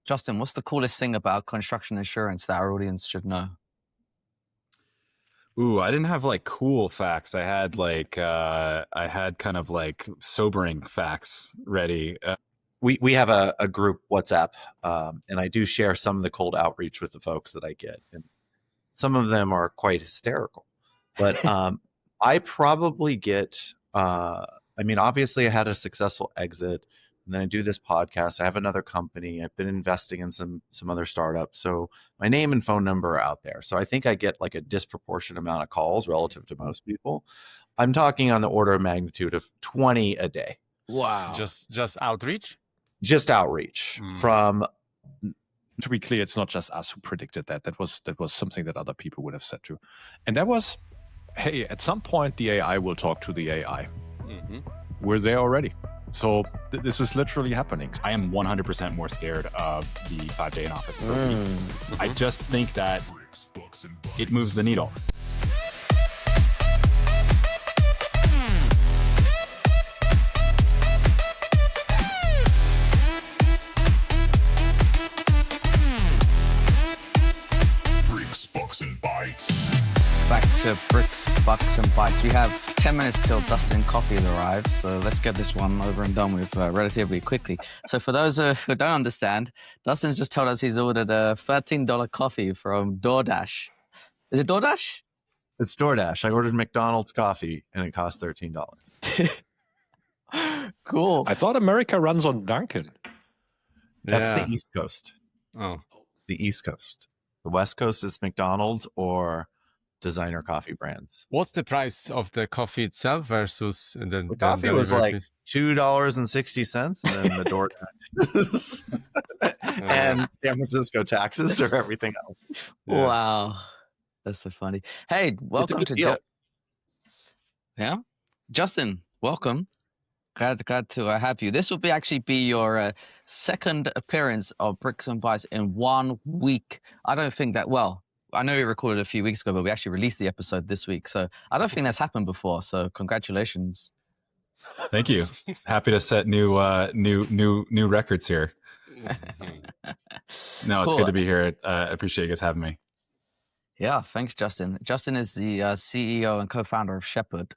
Justin, what's the coolest thing about construction insurance that our audience should know? Ooh, I didn't have like cool facts. I had kind of like sobering facts ready. We have a group WhatsApp, and I do share some of the cold outreach with the folks that I get, and some of them are quite hysterical. But I probably get. Obviously, I had a successful exit, and then I do this podcast. I have another company. I've been investing in some other startups, so my name and phone number are out there. So I think I get like a disproportionate amount of calls relative to most people. I'm talking on the order of magnitude of 20 a day. Wow. Just outreach? Just outreach from. To be clear, it's not just us who predicted that. That was something that other people would have said too. And that was, hey, at some point the AI will talk to the AI. Mm-hmm. We're there already. So this is literally happening. I am 100% more scared of the 5-day in office per week. I just think that it moves the needle. Back to Bricks, Bucks, and Bytes. We have 10 minutes till Dustin coffee arrives, so let's get this one over and done with relatively quickly. So for those who don't understand, Dustin's just told us he's ordered a $13 coffee from DoorDash. Is it DoorDash? It's DoorDash. I ordered McDonald's coffee, and it cost $13. Cool. I thought America runs on Dunkin'. That's the East Coast. Oh. The East Coast. The West Coast is McDonald's or designer coffee brands. What's the price of the coffee itself versus the coffee was like $2.60, and then the DoorDash and San Francisco taxes or everything else. Yeah. Wow, that's so funny. Hey, welcome to Justin. Welcome. Glad to have you. This will actually be your second appearance of Bricks and Bytes in 1 week. I don't think that, well, I know we recorded a few weeks ago, but we actually released the episode this week. So I don't think that's happened before. So congratulations. Thank you. Happy to set new records here. No, it's good to be here. I appreciate you guys having me. Yeah, thanks, Justin. Justin is the CEO and co-founder of Shepherd.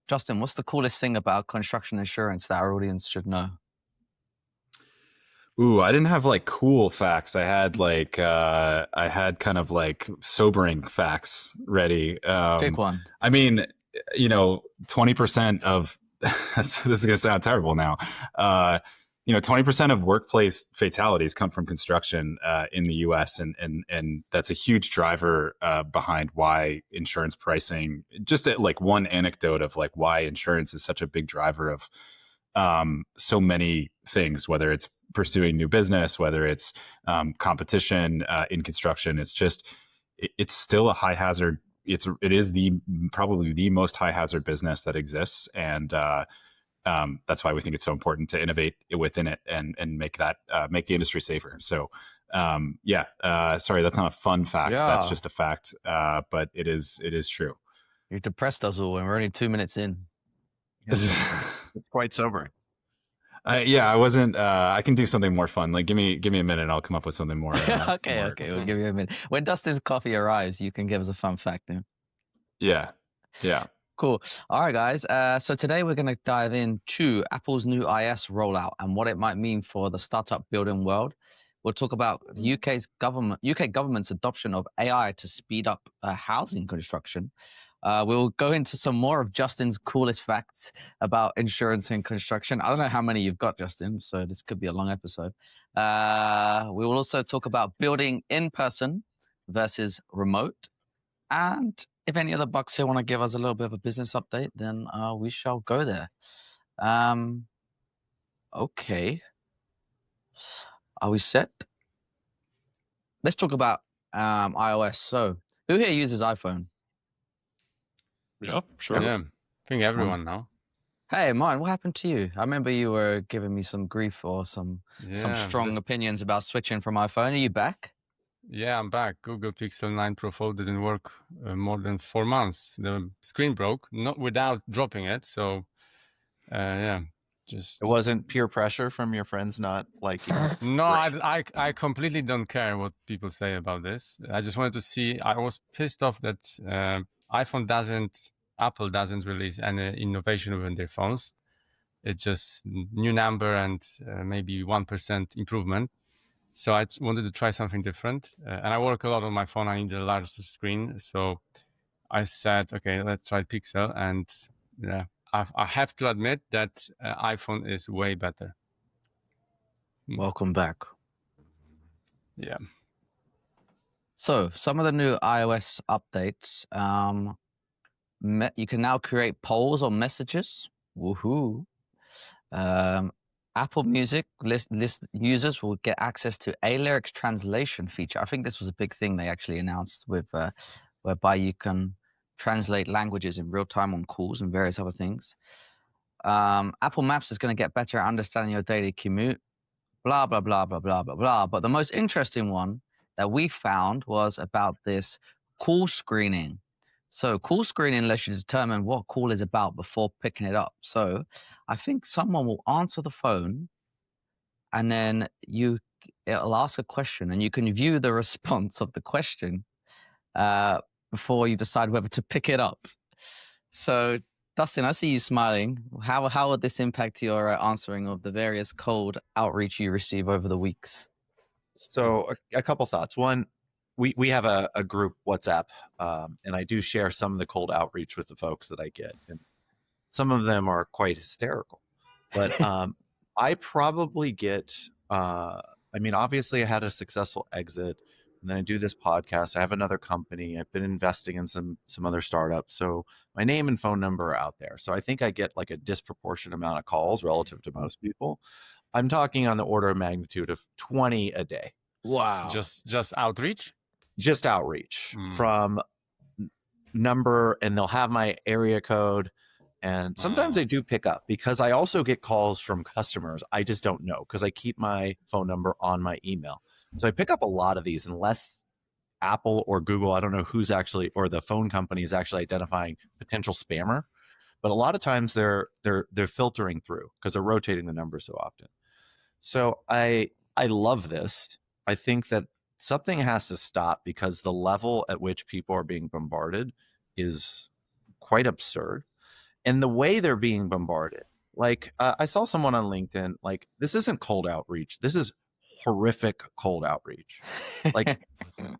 Justin, what's the coolest thing about construction insurance that our audience should know? Ooh, I didn't have like cool facts. I had kind of like sobering facts ready. Pick one. 20% of this is going to sound terrible now. 20% of workplace fatalities come from construction in the U.S. and that's a huge driver behind why insurance pricing. Just like one anecdote of like why insurance is such a big driver of so many things, whether it's pursuing new business, whether it's competition in construction. It's still a high hazard. It is probably the most high hazard business that exists, and that's why we think it's so important to innovate within it and make the industry safer. So sorry, that's not a fun fact. Yeah. That's just a fact, but it is true. You depressed us all, and we're only 2 minutes in. It's quite sobering. I wasn't. I can do something more fun. Like, give me a minute. And I'll come up with something more. Okay. We'll give you a minute. When Dustin's coffee arrives, you can give us a fun fact now. Yeah. Cool. All right, guys. So today we're going to dive into Apple's new iOS rollout and what it might mean for the startup building world. We'll talk about the UK government's adoption of AI to speed up housing construction. We'll go into some more of Justin's coolest facts about insurance and construction. I don't know how many you've got, Justin, so this could be a long episode. We will also talk about building in person versus remote. And if any other bucks here want to give us a little bit of a business update, then we shall go there. Okay. Are we set? Let's talk about iOS. So who here uses iPhone? Yeah, sure. Yeah, I think everyone now. Hey, Martin, what happened to you? I remember you were giving me some grief or some strong opinions about switching from iPhone. Are you back? Yeah, I'm back. Google Pixel 9 Pro Fold didn't work more than 4 months. The screen broke, not without dropping it. So, Just It wasn't peer pressure from your friends not liking it? no, I completely don't care what people say about this. I just wanted to see. I was pissed off that Apple doesn't release any innovation within their phones. It's just new number and maybe 1% improvement. So I wanted to try something different. And I work a lot on my phone. I need a larger screen. So I said, okay, let's try Pixel. And yeah, I have to admit that iPhone is way better. Welcome back. Yeah. So some of the new iOS updates, you can now create polls or messages. Woohoo! Apple Music list users will get access to a lyrics translation feature. I think this was a big thing they actually announced with whereby you can translate languages in real time on calls and various other things. Apple Maps is going to get better at understanding your daily commute. Blah blah blah blah blah blah blah. But the most interesting one that we found was about this call screening. So call screening lets you determine what call is about before picking it up. So I think someone will answer the phone and then it'll ask a question and you can view the response of the question before you decide whether to pick it up. So Dustin, I see you smiling. How would this impact your answering of the various cold outreach you receive over the weeks? So a couple thoughts. One, we have a group WhatsApp, and I do share some of the cold outreach with the folks that I get, and some of them are quite hysterical. But I probably get. I mean, obviously, I had a successful exit, and then I do this podcast. I have another company. I've been investing in some other startups, so my name and phone number are out there. So I think I get like a disproportionate amount of calls relative to most people. I'm talking on the order of magnitude of 20 a day. Wow! Just outreach. Just outreach from number, and they'll have my area code. And sometimes I do pick up because I also get calls from customers. I just don't know because I keep my phone number on my email. So I pick up a lot of these unless Apple or Google, I don't know who's actually, or the phone company is actually identifying potential spammer. But a lot of times they're filtering through because they're rotating the number so often. So I love this. I think that something has to stop because the level at which people are being bombarded is quite absurd. And the way they're being bombarded, like I saw someone on LinkedIn, like this isn't cold outreach. This is horrific cold outreach. Like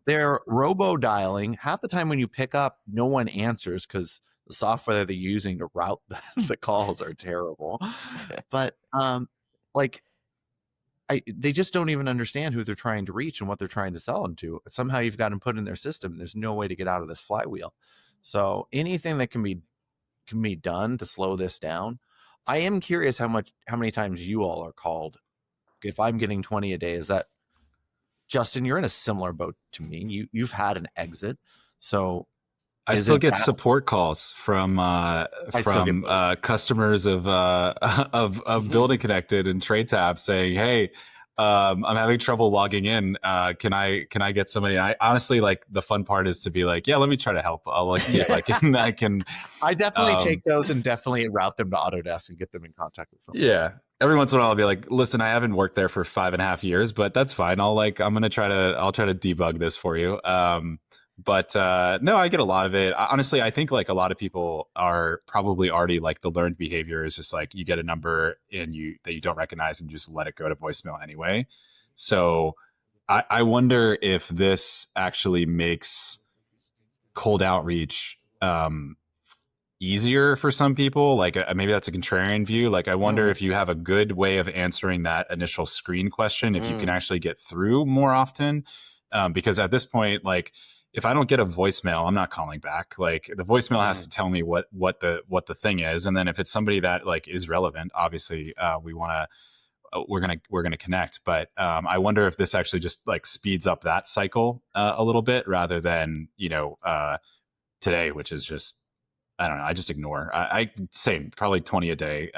they're robo dialing. Half the time when you pick up, no one answers because the software they're using to route the calls are terrible. But they just don't even understand who they're trying to reach and what they're trying to sell them to. Somehow you've got them put in their system. There's no way to get out of this flywheel. So anything that can be done to slow this down. I am curious how many times you all are called. If I'm getting 20 a day, is that, Justin, you're in a similar boat to me. You've had an exit. So I still get support calls from customers of Building Connected and Trade Tab saying, "Hey, I'm having trouble logging in. Can I get somebody?" And I honestly, like, the fun part is to be like, "Yeah, let me try to help. I'll like see if I can." I definitely take those and definitely route them to Autodesk and get them in contact with someone. Yeah. Every once in a while I'll be like, "Listen, I haven't worked there for 5.5 years, but that's fine. I'll try to debug this for you." But no, I get a lot of it. Honestly, I think like a lot of people are probably already like the learned behavior is just like you get a number that you don't recognize and just let it go to voicemail anyway. So I wonder if this actually makes cold outreach easier for some people. Like maybe that's a contrarian view. Like I wonder if you have a good way of answering that initial screen question, if you can actually get through more often. Because at this point, like, if I don't get a voicemail, I'm not calling back. Like the voicemail has to tell me what the thing is, and then if it's somebody that like is relevant, obviously we're gonna connect. But I wonder if this actually just like speeds up that cycle a little bit rather than today, which is just, I don't know. I just ignore. I say probably 20 a day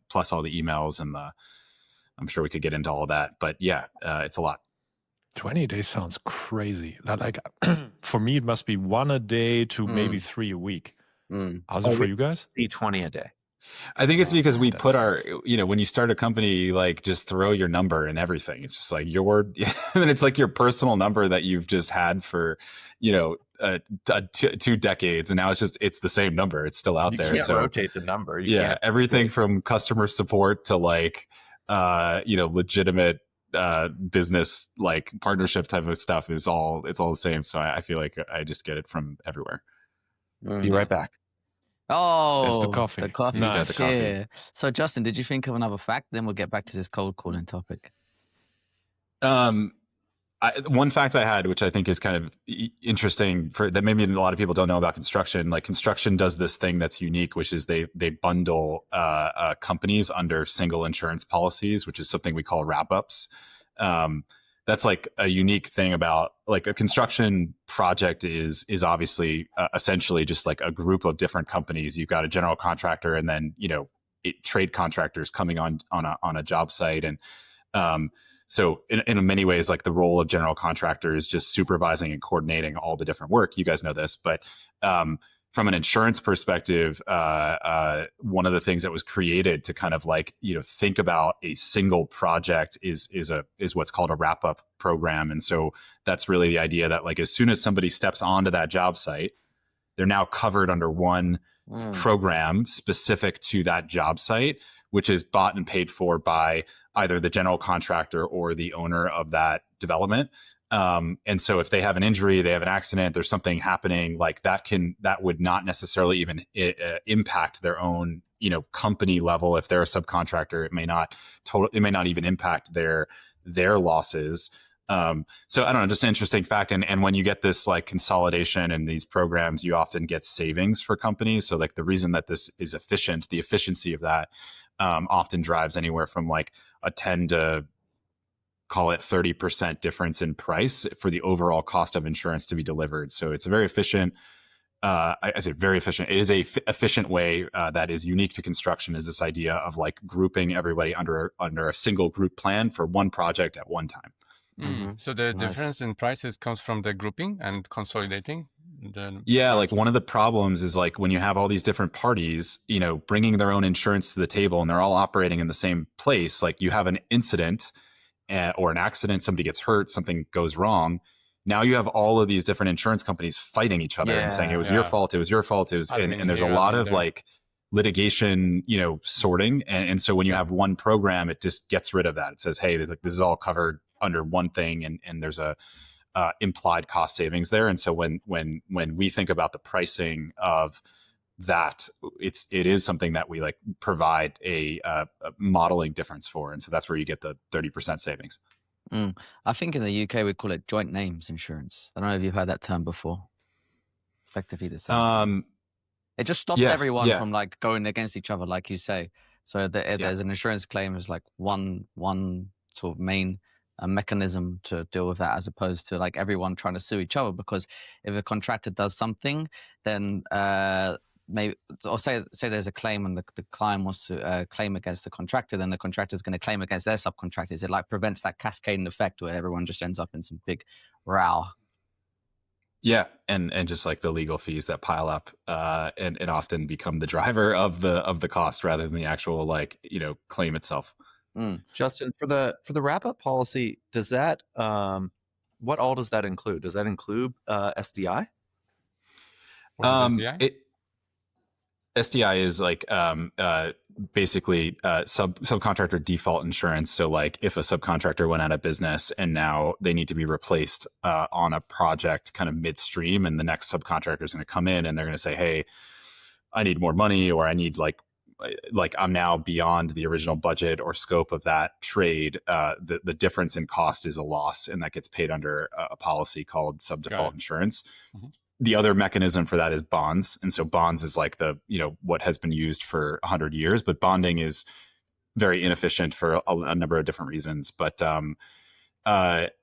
plus all the emails and I'm sure we could get into all of that, but yeah, it's a lot. 20 a day sounds crazy. Like for me, it must be 1 a day to maybe 3 a week. How's it for you guys? 20 a day. I think it's because we That put our, sucks. when you start a company, like just throw your number and everything. It's just like and it's like your personal number that you've just had for, 2 decades. And now it's the same number. It's still out You there. can't So rotate the number. You yeah, can't everything from customer support to like, legitimate business, like partnership type of stuff it's all the same. So I feel like I just get it from everywhere. be right back. There's the Oh, coffee. the coffee. He's got the coffee. Yeah. So, Justin, did you think of another fact? Then we'll get back to this cold calling topic. One fact I had, which I think is kind of interesting that maybe a lot of people don't know about construction. Like construction does this thing that's unique, which is they bundle companies under single insurance policies, which is something we call wrap ups. That's like a unique thing about like a construction project is obviously essentially just like a group of different companies. You've got a general contractor and then, trade contractors coming on a job site. And so in many ways, like the role of general contractor is just supervising and coordinating all the different work. You guys know this, but from an insurance perspective, one of the things that was created to kind of like, think about a single project is what's called a wrap up program. And so that's really the idea that like, as soon as somebody steps onto that job site, they're now covered under one program specific to that job site, which is bought and paid for by either the general contractor or the owner of that development. And so if they have an injury, they have an accident, there's something happening like that would not necessarily even impact their own, company level. If they're a subcontractor, it may not even impact their losses. So I don't know, just an interesting fact. And when you get this like consolidation in these programs, you often get savings for companies. So like the reason that this is efficient, the efficiency of that often drives anywhere from like a 10 to call it 30% difference in price for the overall cost of insurance to be delivered. So it's a very efficient, I say very efficient. It is a efficient way that is unique to construction, is this idea of like grouping everybody under a single group plan for one project at one time. So the Nice. difference in prices comes from the grouping and consolidating. Yeah, like one of the problems is like when you have all these different parties, bringing their own insurance to the table and they're all operating in the same place, like you have an incident or an accident, somebody gets hurt, something goes wrong. Now you have all of these different insurance companies fighting each other and saying it was your fault, it was your fault, it was, and there's a lot of like litigation, sorting. And so when you have one program, it just gets rid of that. It says, hey, this is all covered under one thing, and there's a implied cost savings there. And so when we think about the pricing of that, it is something that we like provide a modeling difference for, and so that's where you get the 30% savings. I think in the UK we call it joint names insurance. I don't know if you've heard that term before. Effectively the same. It just stops everyone from like going against each other, like you say. So there's an insurance claim is like one sort of main mechanism to deal with that, as opposed to like everyone trying to sue each other. Because if a contractor does something, then maybe, or say there's a claim and the client wants to claim against the contractor, then the contractor is going to claim against their subcontractors. It like prevents that cascading effect where everyone just ends up in some big row. Yeah, and just like the legal fees that pile up and often become the driver of the cost rather than the actual like claim itself. Justin, for the wrap up policy, does that what all does that include? Does that include SDI? What is SDI? SDI is like basically subcontractor default insurance. So like if a subcontractor went out of business and now they need to be replaced on a project kind of midstream, and the next subcontractor is going to come in and they're going to say, hey, I need more money, or I need like I'm now beyond the original budget or scope of that trade. The difference in cost is a loss, and that gets paid under a policy called sub-default insurance. Mm-hmm. The other mechanism for that is bonds. And so bonds is like what has been used for 100 years, but bonding is very inefficient for a number of different reasons. But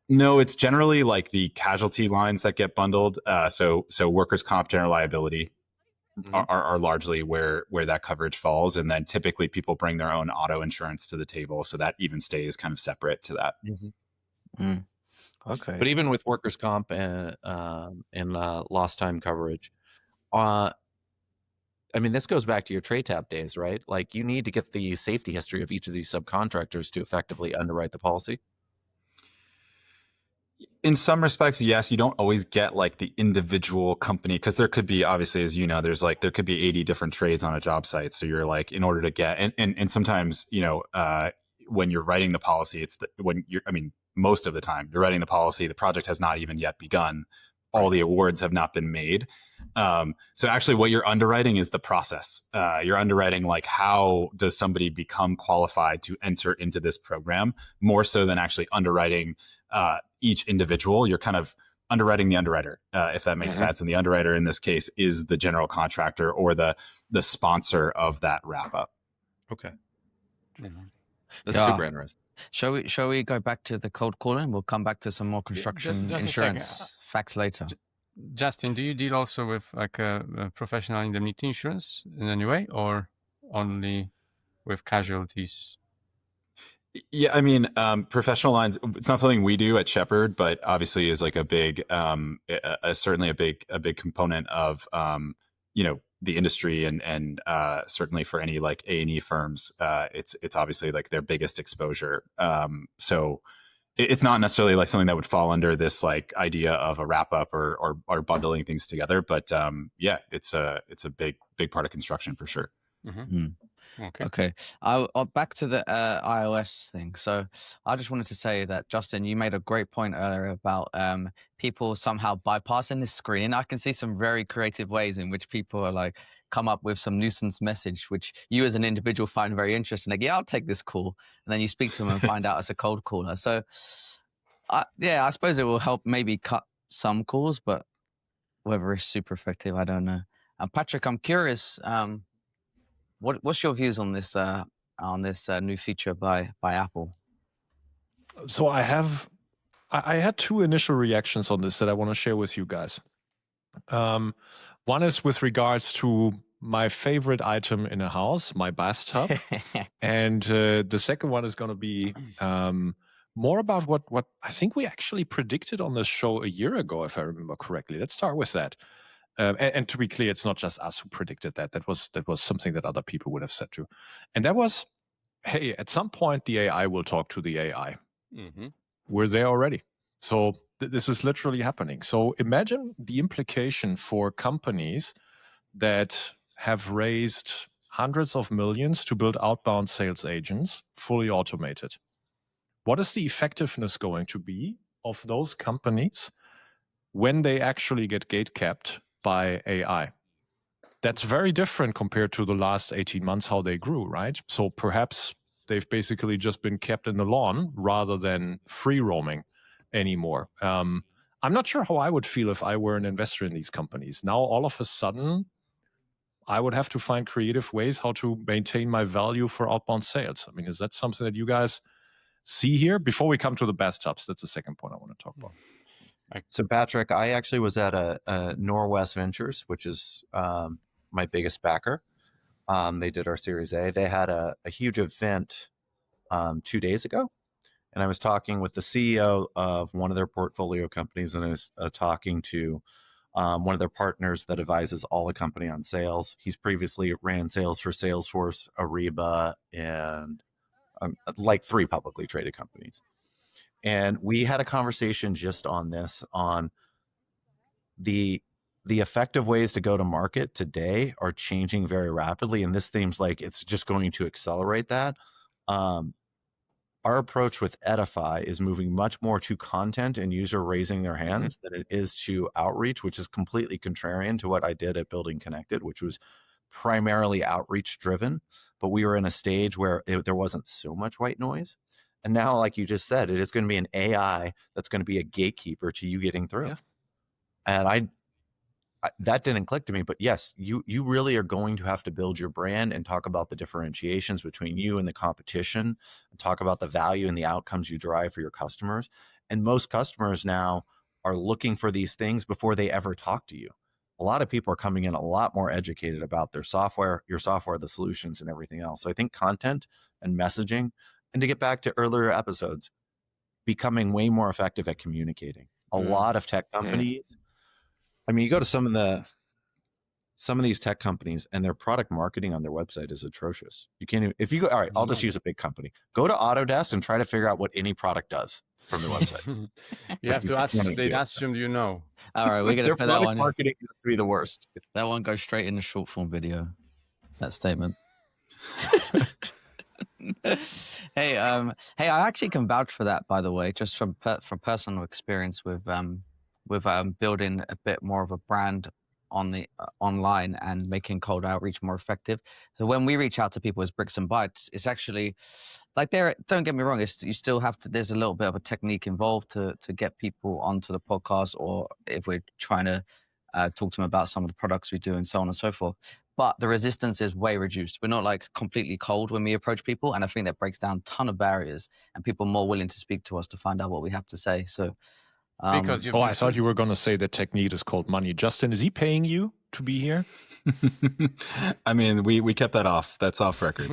no, it's generally like the casualty lines that get bundled. So workers' comp, general liability are largely where that coverage falls. And then typically people bring their own auto insurance to the table. So that even stays kind of separate to that. Mm-hmm. Okay. But even with workers' comp and lost time coverage, I mean, this goes back to your trade tab days, right? Like you need to get the safety history of each of these subcontractors to effectively underwrite the policy. In some respects, yes, you don't always get like the individual company, because there could be, obviously, as you know, there could be 80 different trades on a job site. So you're like, in order to get, and sometimes, when you're writing the policy, most of the time you're writing the policy, the project has not even yet begun. All the awards have not been made. So actually what you're underwriting is the process. You're underwriting like, how does somebody become qualified to enter into this program, more so than actually underwriting each individual. You're kind of underwriting the underwriter, if that makes sense. And the underwriter in this case is the general contractor or the sponsor of that wrap up. Okay. Mm-hmm. That's super interesting. Shall we go back to the cold calling? We'll come back to some more construction just insurance facts later. Justin, do you deal also with like a professional indemnity insurance in any way, or only with casualties? Yeah, I mean, professional lines, it's not something we do at Shepherd, but obviously is like a big, certainly a big component of, the industry, and certainly for any like A&E firms, it's obviously like their biggest exposure. So it's not necessarily like something that would fall under this like idea of a wrap up or bundling things together, but yeah, it's a big part of construction for sure. Mm-hmm. Okay. Okay. Back to the iOS thing. So I just wanted to say that, Justin, you made a great point earlier about people somehow bypassing the screen. I can see some very creative ways in which people are like come up with some nuisance message, which you as an individual find very interesting. Like, yeah, I'll take this call. And then you speak to them and find out it's a cold caller. So I suppose it will help maybe cut some calls, but whether it's super effective, I don't know. Patric, I'm curious, what's your views on this new feature by Apple? So I had two initial reactions on this that I want to share with you guys. One is with regards to my favorite item in a house, my bathtub. And the second one is going to be more about what I think we actually predicted on this show a year ago, if I remember correctly. Let's start with that. And to be clear, it's not just us who predicted that. That was something that other people would have said too. And that was, hey, at some point the AI will talk to the AI. Mm-hmm. We're there already. So this is literally happening. So imagine the implication for companies that have raised hundreds of millions to build outbound sales agents, fully automated. What is the effectiveness going to be of those companies when they actually get gate capped by AI? That's very different compared to the last 18 months, how they grew, right? So perhaps they've basically just been kept in the lawn rather than free roaming anymore. I'm not sure how I would feel if I were an investor in these companies. Now, all of a sudden, I would have to find creative ways how to maintain my value for outbound sales. I mean, is that something that you guys see here? Before we come to the bathtubs, that's the second point I want to talk about. So Patric, I actually was at a Norwest Ventures, which is my biggest backer. They did our Series A. They had a huge event 2 days ago, and I was talking with the CEO of one of their portfolio companies, and I was talking to one of their partners that advises all the company on sales. He's previously ran sales for Salesforce, Ariba, and like 3 publicly traded companies. And we had a conversation just on this, on the effective ways to go to market today are changing very rapidly. And this seems like it's just going to accelerate that. Our approach with Edify is moving much more to content and user raising their hands than it is to outreach, which is completely contrarian to what I did at Building Connected, which was primarily outreach driven. But we were in a stage where there wasn't so much white noise. And now, like you just said, it is going to be an AI that's going to be a gatekeeper to you getting through. Yeah. And I that didn't click to me, but yes, you really are going to have to build your brand and talk about the differentiations between you and the competition, and talk about the value and the outcomes you derive for your customers. And most customers now are looking for these things before they ever talk to you. A lot of people are coming in a lot more educated about their software, your software, the solutions, and everything else. So I think content and messaging, and to get back to earlier episodes, becoming way more effective at communicating. A lot of tech companies, I mean, you go to some of the some of these tech companies and their product marketing on their website is atrocious. You can't even, if you go, all right, I'll just use a big company. Go to Autodesk and try to figure out what any product does from the website. You have to ask, they assume you know. All right, we're going to Their put that product one. marketing has to be the worst. That one goes straight in the short form video. That statement. Hey, I actually can vouch for that, by the way, just from personal experience with building a bit more of a brand on the online and making cold outreach more effective. So when we reach out to people as Bricks and Bytes, it's actually like don't get me wrong, you still have to, there's a little bit of a technique involved to get people onto the podcast, or if we're trying to talk to them about some of the products we do and so on and so forth. But the resistance is way reduced. We're not like completely cold when we approach people. And I think that breaks down a ton of barriers, and people are more willing to speak to us to find out what we have to say. So, because I thought you were going to say that technique is called money. Justin, is he paying you to be here? I mean, we kept that off. That's off record.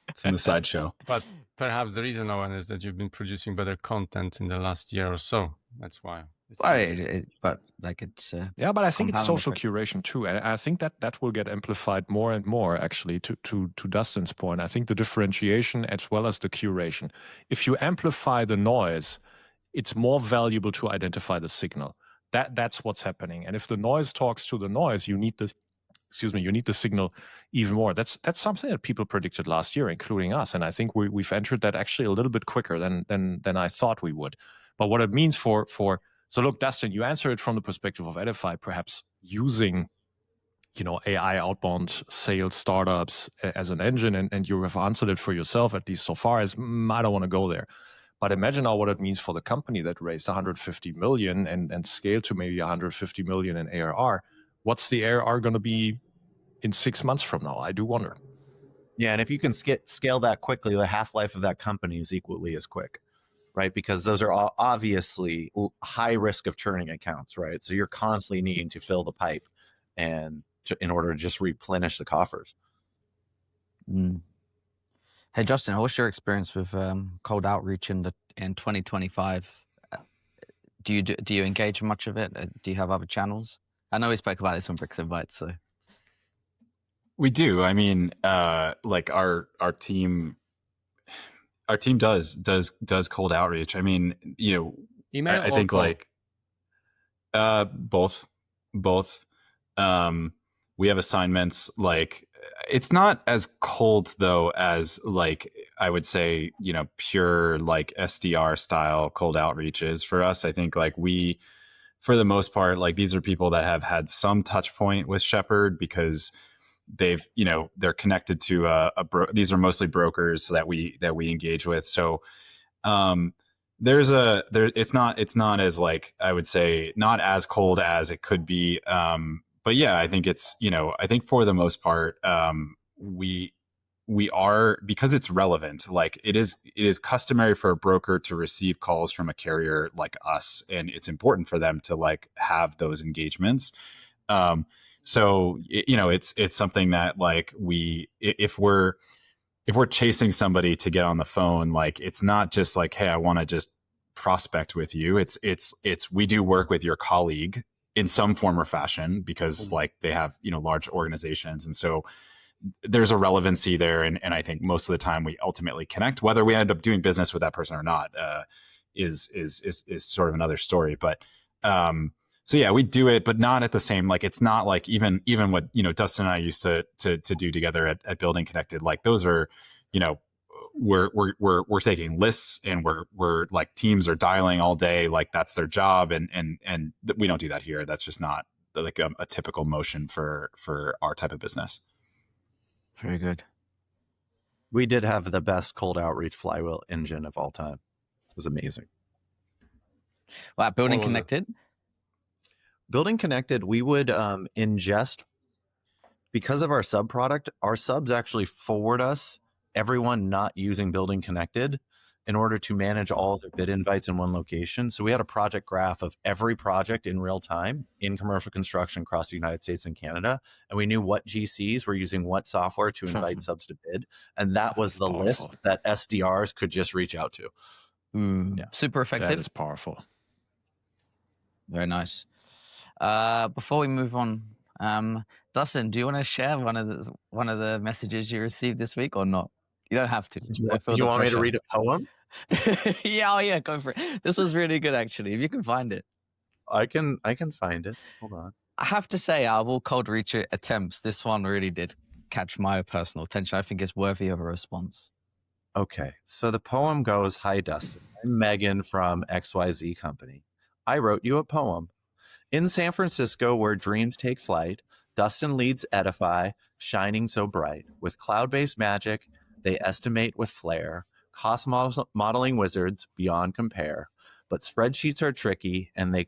It's in the sideshow. But perhaps the reason, Owen, is that you've been producing better content in the last year or so. That's why. But like it's yeah, but I think it's compound social effect. curation too, and I think that will get amplified more and more. Actually, to Dustin's point, I think the differentiation as well as the curation. If you amplify the noise, it's more valuable to identify the signal. That's what's happening. And if the noise talks to the noise, you need the signal even more. That's something that people predicted last year, including us. And I think we've entered that actually a little bit quicker than I thought we would. But what it means for so look, Dustin, you answer it from the perspective of Edify, perhaps using, AI outbound sales startups as an engine, and you have answered it for yourself, at least so far, as I don't want to go there. But imagine now what it means for the company that raised 150 million and scaled to maybe 150 million in ARR. What's the ARR going to be in 6 months from now? I do wonder. Yeah, and if you can scale that quickly, the half-life of that company is equally as quick, right? Because those are obviously high risk of churning accounts, right? So you're constantly needing to fill the pipe and in order to just replenish the coffers. Hey, Justin, what's your experience with cold outreach in 2025? Do you engage in much of it? Do you have other channels? I know we spoke about this on Bricks and Bytes, so. We do. I mean, like our team does cold outreach. I mean, email I think call? like both. We have assignments. Like, it's not as cold though as like I would say, pure like SDR style cold outreaches for us. I think like we, for the most part, like these are people that have had some touch point with Shepherd because they've, they're connected to these are mostly brokers that we engage with. So it's not as like, I would say not as cold as it could be. But yeah, I think it's, I think for the most part, we are, because it's relevant, like it is customary for a broker to receive calls from a carrier like us, and it's important for them to like have those engagements. So, it's something that like if we're chasing somebody to get on the phone, like it's not just like, hey, I want to just prospect with you. It's we do work with your colleague in some form or fashion because like they have, large organizations. And so there's a relevancy there. And I think most of the time we ultimately connect. Whether we end up doing business with that person or not is sort of another story. But so yeah, we do it, but not at the same, like it's not like even what, Dustin and I used to do together at Building Connected. Like those are, we're taking lists and we're like teams are dialing all day, like that's their job, and we don't do that here. That's just not like a typical motion for our type of business. Very good. We did have the best cold outreach flywheel engine of all time. It was amazing. Wow, Building Connected. Building Connected, we would ingest, because of our sub product, our subs actually forward us everyone not using Building Connected in order to manage all of their bid invites in one location. So we had a project graph of every project in real time in commercial construction across the United States and Canada. And we knew what GCs were using what software to invite subs to bid. And that was the powerful list that SDRs could just reach out to. Yeah. Super effective. That is powerful. Very nice. Before we move on Dustin, do you want to share one of the messages you received this week or not? You don't have to. Don't feel You the want me to pressure. read a poem? Yeah, oh yeah, go for it. This was really good, actually. If you can find it. I can find it. Hold on. I have to say, out of all cold reach attempts, this one really did catch my personal attention. I think it's worthy of a response. Okay, so the poem goes, "Hi, Dustin. I'm Megan from XYZ Company. I wrote you a poem. In San Francisco, where dreams take flight, Dustin leads Edify, shining so bright. With cloud-based magic, they estimate with flair, cost modeling wizards beyond compare. But spreadsheets are tricky, and they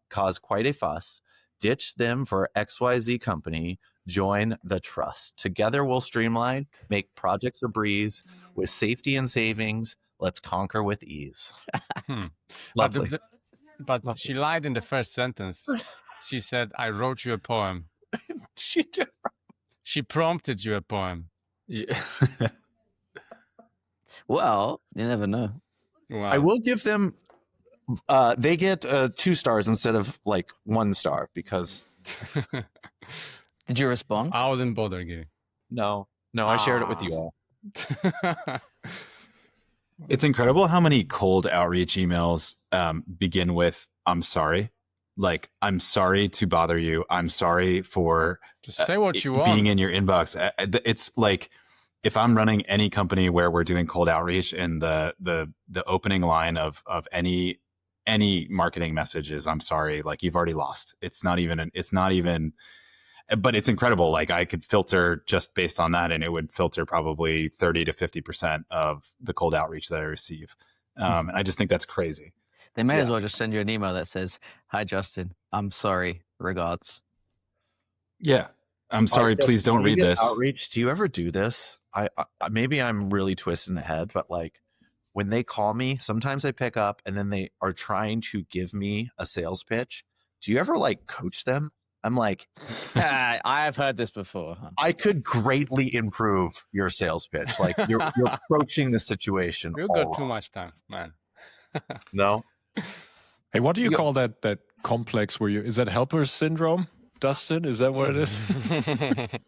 cause quite a fuss. Ditch them for XYZ Company. Join the trust. Together we'll streamline, make projects a breeze. With safety and savings, let's conquer with ease." Lovely. But she lied in the first sentence. She said, "I wrote you a poem." She did. She prompted you a poem. Yeah. Well, you never know. Wow. I will give them. They get 2 stars instead of like 1 star because Did you respond? I wouldn't bother giving. no, I shared it with you all. It's incredible how many cold outreach emails begin with "I'm sorry." Like, "I'm sorry to bother you. I'm sorry for Just say what you want. being in your inbox." It's like, if I'm running any company where we're doing cold outreach, and the opening line of any marketing message is "I'm sorry," like, you've already lost. It's not even. But it's incredible. Like, I could filter just based on that, and it would filter probably 30 to 50% of the cold outreach that I receive. And I just think that's crazy. They may as well just send you an email that says, "Hi, Justin. I'm sorry. Regards." Yeah. "I'm sorry. Please don't read this." Outreach. Do you ever do this? I maybe I'm really twisting the head, but like when they call me, sometimes I pick up and then they are trying to give me a sales pitch. Do you ever like coach them? I'm like, I've heard this before. I could greatly improve your sales pitch. Like you're approaching the situation. You've all got too wrong. much time, man. No. Hey, what do you call that complex where is that helper syndrome, Dustin? Is that what it is?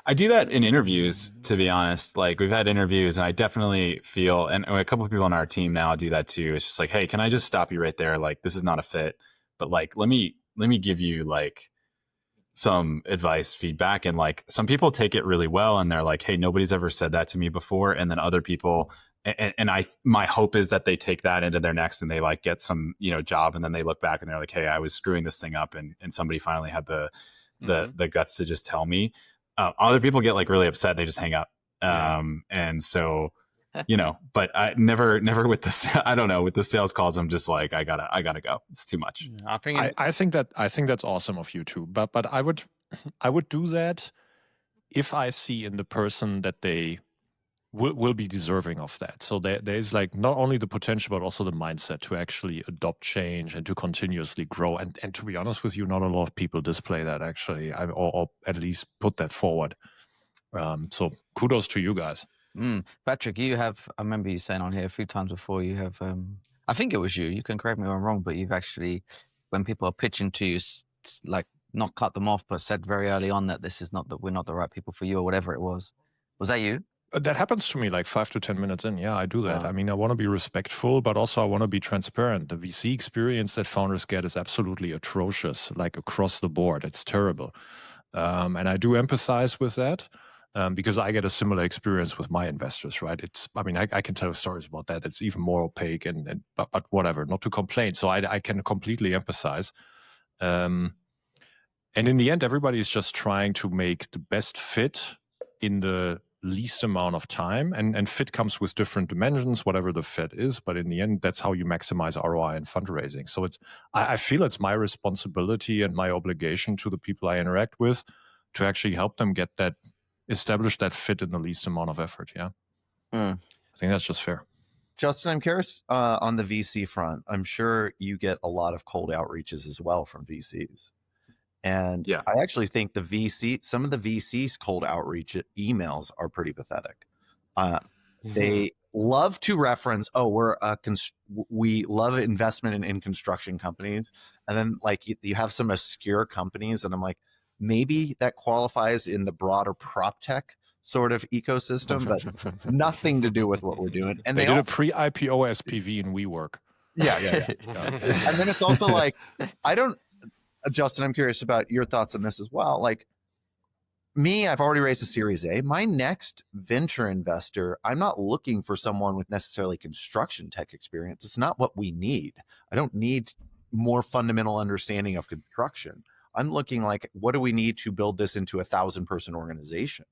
I do that in interviews, to be honest. Like, we've had interviews, and I definitely feel, and a couple of people on our team now do that too. It's just like, "Hey, can I just stop you right there? Like, this is not a fit, but like, let me give you like some advice, feedback." And like, some people take it really well, and they're like, "Hey, nobody's ever said that to me before." And then other people, and my hope is that they take that into their next, and they like get some, job, and then they look back and they're like, "Hey, I was screwing this thing up, and somebody finally had the guts to just tell me." Other people get like really upset, they just hang up. And so, but I never with the, I don't know, with the sales calls, I'm just like, I gotta go. It's too much. I think that's awesome of you too. But I would do that if I see in the person that they will be deserving of that. So there's like not only the potential, but also the mindset to actually adopt change and to continuously grow. And to be honest with you, not a lot of people display that actually, or at least put that forward. So kudos to you guys. Patric, you have, I remember you saying on here a few times before, you have, I think it was you can correct me if I'm wrong, but you've actually, when people are pitching to you, like not cut them off, but said very early on that we're not the right people for you, or whatever it was. Was that you? That happens to me like 5 to 10 minutes in. Yeah, I do that. Wow. I mean, I want to be respectful, but also I want to be transparent. The VC experience that founders get is absolutely atrocious, like across the board. It's terrible. And I do empathize with that because I get a similar experience with my investors, right? I can tell stories about that. It's even more opaque, but whatever, not to complain. So I can completely empathize. And in the end, everybody is just trying to make the best fit in the least amount of time, and fit comes with different dimensions, whatever the fit is, but in the end, that's how you maximize ROI in fundraising. So I feel it's my responsibility and my obligation to the people I interact with to actually help them establish that fit in the least amount of effort. Yeah. I think that's just fair. Justin, I'm curious on the VC front. I'm sure you get a lot of cold outreaches as well from VCs. And yeah, I actually think some of the VCs cold outreach emails are pretty pathetic. They love to reference, we love investment in construction companies. And then like you have some obscure companies, and I'm like, maybe that qualifies in the broader prop tech sort of ecosystem, but nothing to do with what we're doing. And they did also, a pre-IPO SPV in WeWork. yeah. And then it's also like, Justin, I'm curious about your thoughts on this as well. Like me, I've already raised a Series A. My next venture investor, I'm not looking for someone with necessarily construction tech experience. It's not what we need. I don't need more fundamental understanding of construction. I'm looking like, what do we need to build this into 1,000-person organization?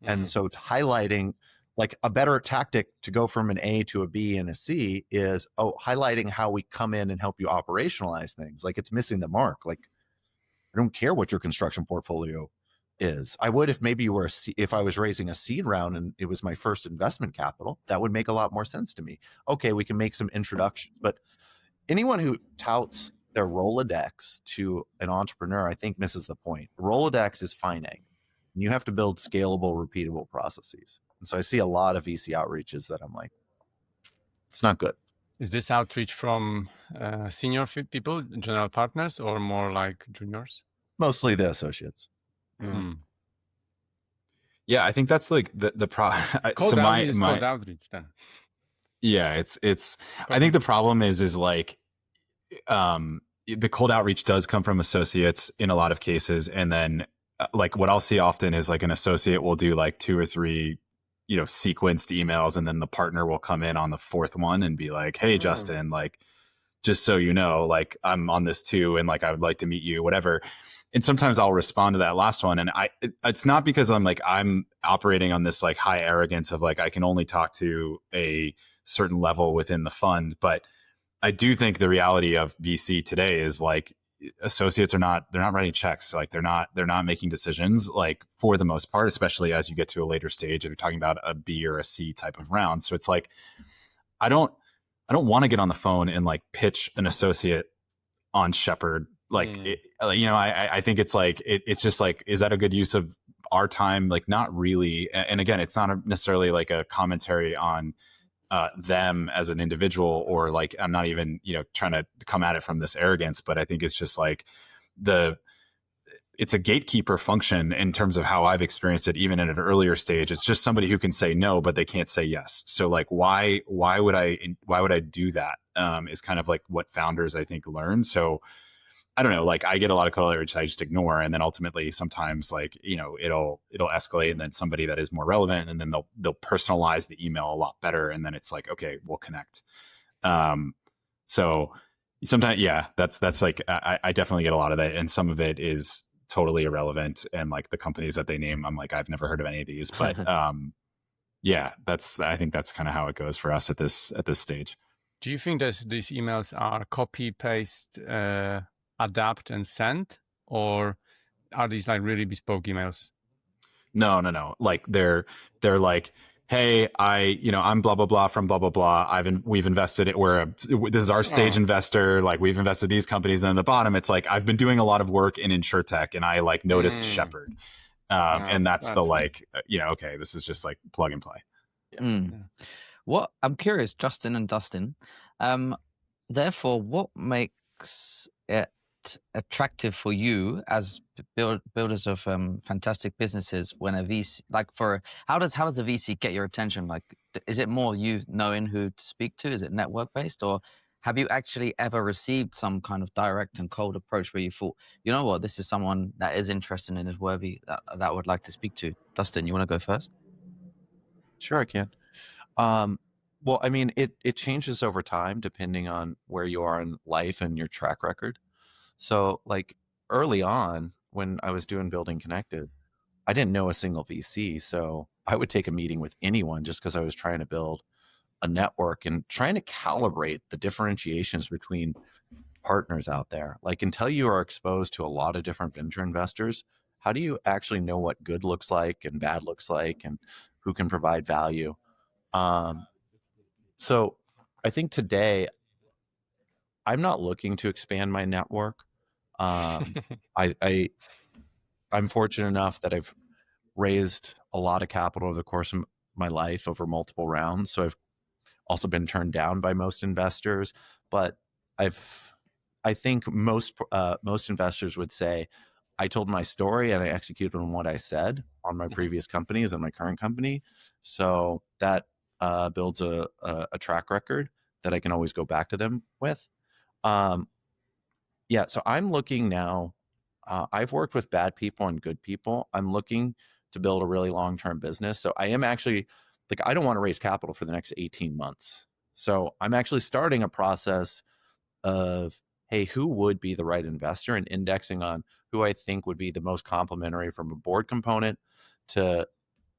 And so highlighting, like, a better tactic to go from an A to a B and a C is highlighting how we come in and help you operationalize things. Like, it's missing the mark. Like, I don't care what your construction portfolio is. I would if maybe you were if I was raising a seed round and it was my first investment capital. That would make a lot more sense to me. Okay, we can make some introductions, but anyone who touts their Rolodex to an entrepreneur, I think misses the point. Rolodex is finite. You have to build scalable, repeatable processes. And so I see a lot of VC outreaches that I'm like, it's not good. Is this outreach from senior people, general partners, or more like juniors? Mostly the associates. Yeah, I think that's like the problem. Cold outreach is cold outreach then. Yeah, it's. I think the problem is like, the cold outreach does come from associates in a lot of cases, and then like what I'll see often is like an associate will do like 2 or 3, sequenced emails, and then the partner will come in on the 4th one and be like, "Hey, Justin, like, just so you know, like, I'm on this too, and like I would like to meet you, whatever." And sometimes I'll respond to that last one, and it's not because I'm operating on this like high arrogance of like I can only talk to a certain level within the fund, but I do think the reality of VC today is like associates they're not writing checks. Like they're not making decisions, like, for the most part, especially as you get to a later stage. If you're talking about a B or a C type of round. So it's like, I don't want to get on the phone and like pitch an associate on Shepherd. Like, I think it's like, it's just like, is that a good use of our time? Like, not really. And again, it's not necessarily like a commentary on them as an individual, or like, I'm not even, trying to come at it from this arrogance, but I think it's just like it's a gatekeeper function in terms of how I've experienced it, even at an earlier stage. It's just somebody who can say no, but they can't say yes. So like, why would I do that? Is kind of like what founders, I think, learn. So I don't know, like I get a lot of color which I just ignore. And then ultimately sometimes like, it'll escalate, and then somebody that is more relevant, and then they'll personalize the email a lot better. And then it's like, okay, we'll connect. So sometimes, yeah, that's like, I definitely get a lot of that. And some of it is totally irrelevant. And like the companies that they name, I'm like, I've never heard of any of these, but yeah, I think that's kind of how it goes for us at this stage. Do you think that these emails are copy, paste, adapt and send, or are these like really bespoke emails? No. Like they're like, hey, I'm blah, blah, blah from blah, blah, blah. We've invested it. This is our stage investor. Like we've invested these companies. And then at the bottom, it's like, I've been doing a lot of work in InsurTech, and I like noticed Shepherd. And that's the like, okay, this is just like plug and play. What I'm curious, Justin and Dustin, therefore, what makes it attractive for you as builders of fantastic businesses when a VC, like, how does a VC get your attention? Like, is it more you knowing who to speak to? Is it network based, or have you actually ever received some kind of direct and cold approach where you thought, you know what, this is someone that is interested and is worthy that I would like to speak to? Dustin, you want to go first? Sure, I can. Well, I mean, it changes over time depending on where you are in life and your track record. So like early on when I was doing Building Connected, I didn't know a single VC. So I would take a meeting with anyone just because I was trying to build a network and trying to calibrate the differentiations between partners out there. Like, until you are exposed to a lot of different venture investors, how do you actually know what good looks like and bad looks like, and who can provide value? So I think today I'm not looking to expand my network. I'm fortunate enough that I've raised a lot of capital over the course of my life over multiple rounds. So I've also been turned down by most investors, but I think most investors would say I told my story and I executed on what I said on my previous companies and my current company. So that builds a track record that I can always go back to them with. Yeah, so I'm looking now. I've worked with bad people and good people. I'm looking to build a really long-term business. So I am actually, like, I don't want to raise capital for the next 18 months. So I'm actually starting a process of, hey, who would be the right investor, and indexing on who I think would be the most complementary from a board component to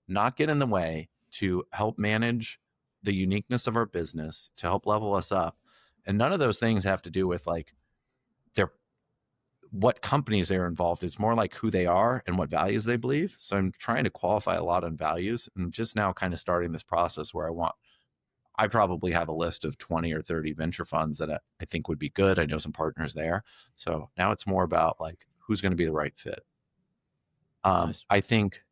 not get in the way, to help manage the uniqueness of our business, to help level us up. And none of those things have to do with like what companies they're involved. It's more like who they are and what values they believe. So I'm trying to qualify a lot on values. I'm just now kind of starting this process where I probably have a list of 20 or 30 venture funds that I think would be good. I know some partners there. So now it's more about like, who's going to be the right fit. Nice. I think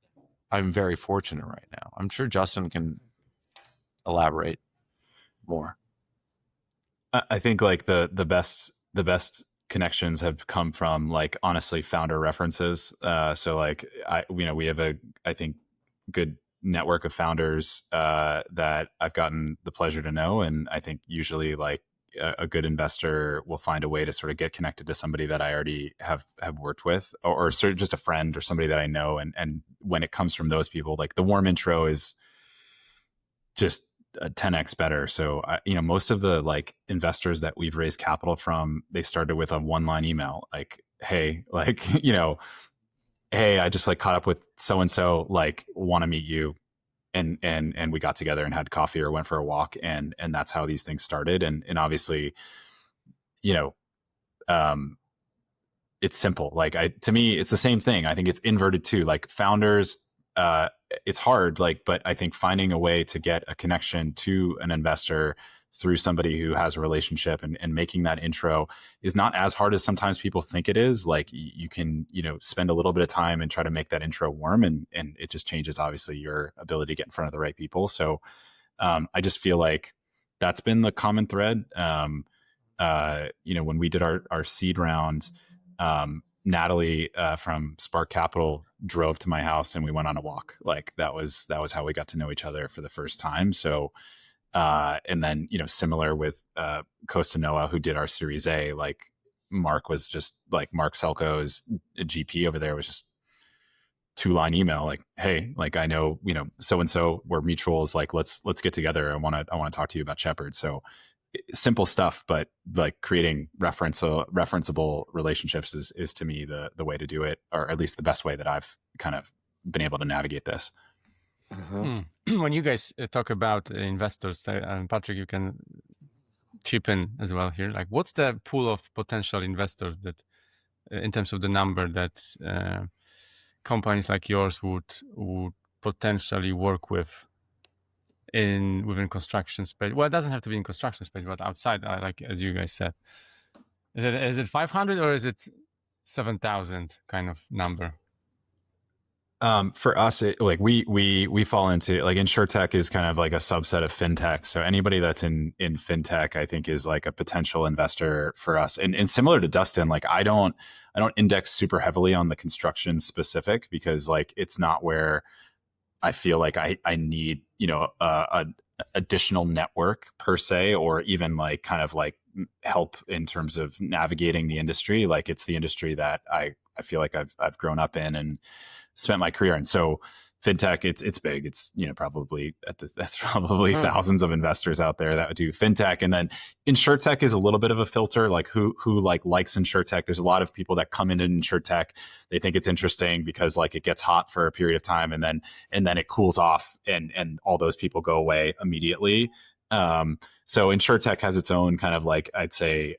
I'm very fortunate right now. I'm sure Justin can elaborate more. I think like the best connections have come from, like, honestly, founder references. So like we have I think good network of founders that I've gotten the pleasure to know, and I think usually like a good investor will find a way to sort of get connected to somebody that I already have worked with, or sort of just a friend or somebody that I know, and when it comes from those people, like the warm intro is just a 10x better. So most of the like investors that we've raised capital from, they started with a 1-line email like, hey, like, hey, I just like caught up with so and so, like, want to meet you, and we got together and had coffee or went for a walk, and that's how these things started. And obviously, it's simple. Like, to me, it's the same thing. I think it's inverted too. Like founders, it's hard, like, but I think finding a way to get a connection to an investor through somebody who has a relationship and making that intro is not as hard as sometimes people think it is. Like you can, spend a little bit of time and try to make that intro warm, and it just changes, obviously, your ability to get in front of the right people. So I just feel like that's been the common thread. When we did our seed round, Natalie from Spark Capital drove to my house and we went on a walk. Like that was how we got to know each other for the first time. So, and then, similar with Costa Noah, who did our Series A, like Mark Selko's GP over there was just 2-line email, like, hey, like, I know, so-and-so, we're mutuals, like, let's get together. I want to talk to you about Shepherd. So simple stuff, but like creating referenceable relationships is to me the way to do it, or at least the best way that I've kind of been able to navigate this. When you guys talk about investors, Patric, you can chip in as well here. Like, what's the pool of potential investors that, in terms of the number that companies like yours would potentially work with within construction space? Well, it doesn't have to be in construction space, but outside, like as you guys said, is it 500 or is it 7,000 kind of number? For us, we fall into, like, InsurTech is kind of like a subset of fintech. So anybody that's in fintech, I think, is like a potential investor for us. And similar to Dustin, like I don't index super heavily on the construction specific, because like it's not where I feel like I need, a additional network per se, or even like kind of like help in terms of navigating the industry. Like it's the industry that I feel like I've grown up in and spent my career in. So fintech, it's big. It's, probably that's probably thousands of investors out there that would do fintech. And then InsurTech is a little bit of a filter, like who likes InsurTech. There's a lot of people that come into InsurTech. They think it's interesting because like it gets hot for a period of time and then it cools off and all those people go away immediately. So InsurTech has its own kind of, like, I'd say,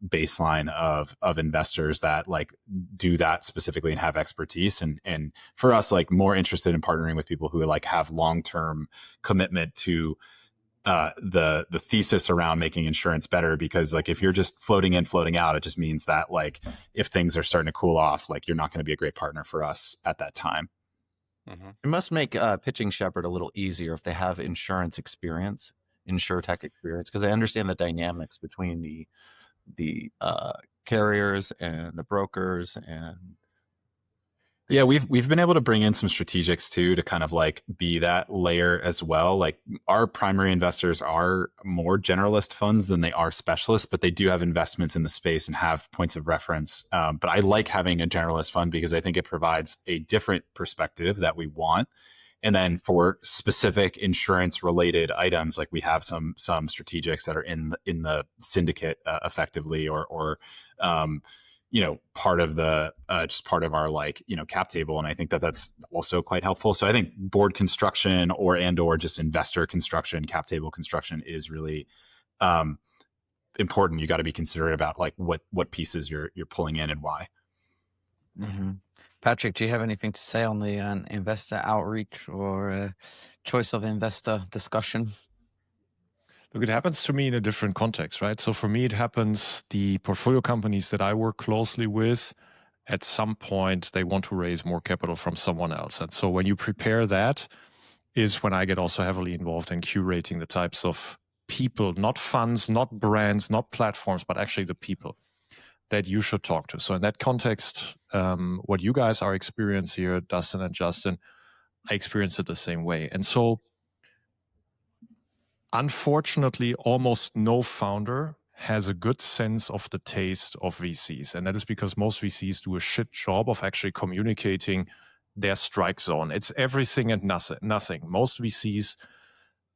baseline of investors that like do that specifically and have expertise. And for us, like, more interested in partnering with people who like have long-term commitment to the thesis around making insurance better. Because like if you're just floating in, floating out, it just means that like if things are starting to cool off, like you're not going to be a great partner for us at that time. Mm-hmm. It must make pitching Shepherd a little easier if they have insurance experience, InsurTech experience, because I understand the dynamics between the carriers and the brokers and Yeah, we've been able to bring in some strategics too to kind of like be that layer as well. Like our primary investors are more generalist funds than they are specialists, but they do have investments in the space and have points of reference. But I like having a generalist fund because I think it provides a different perspective that we want. And then for specific insurance related items, like we have some strategics that are in the syndicate effectively, or part of the just part of our cap table. And I think that's also quite helpful. So I think board construction or just investor construction, cap table construction is really important. You got to be considerate about like what pieces you're pulling in and why. Mm-hmm. Patric, do you have anything to say on the investor outreach or choice of investor discussion? Look, it happens to me in a different context, right? So for me, it happens, the portfolio companies that I work closely with, at some point, they want to raise more capital from someone else. And so when you prepare that is when I get also heavily involved in curating the types of people, not funds, not brands, not platforms, but actually the people that you should talk to. So in that context, what you guys are experiencing here, Dustin and Justin, I experience it the same way. And so unfortunately, almost no founder has a good sense of the taste of VCs. And that is because most VCs do a shit job of actually communicating their strike zone. It's everything and nothing. Most VCs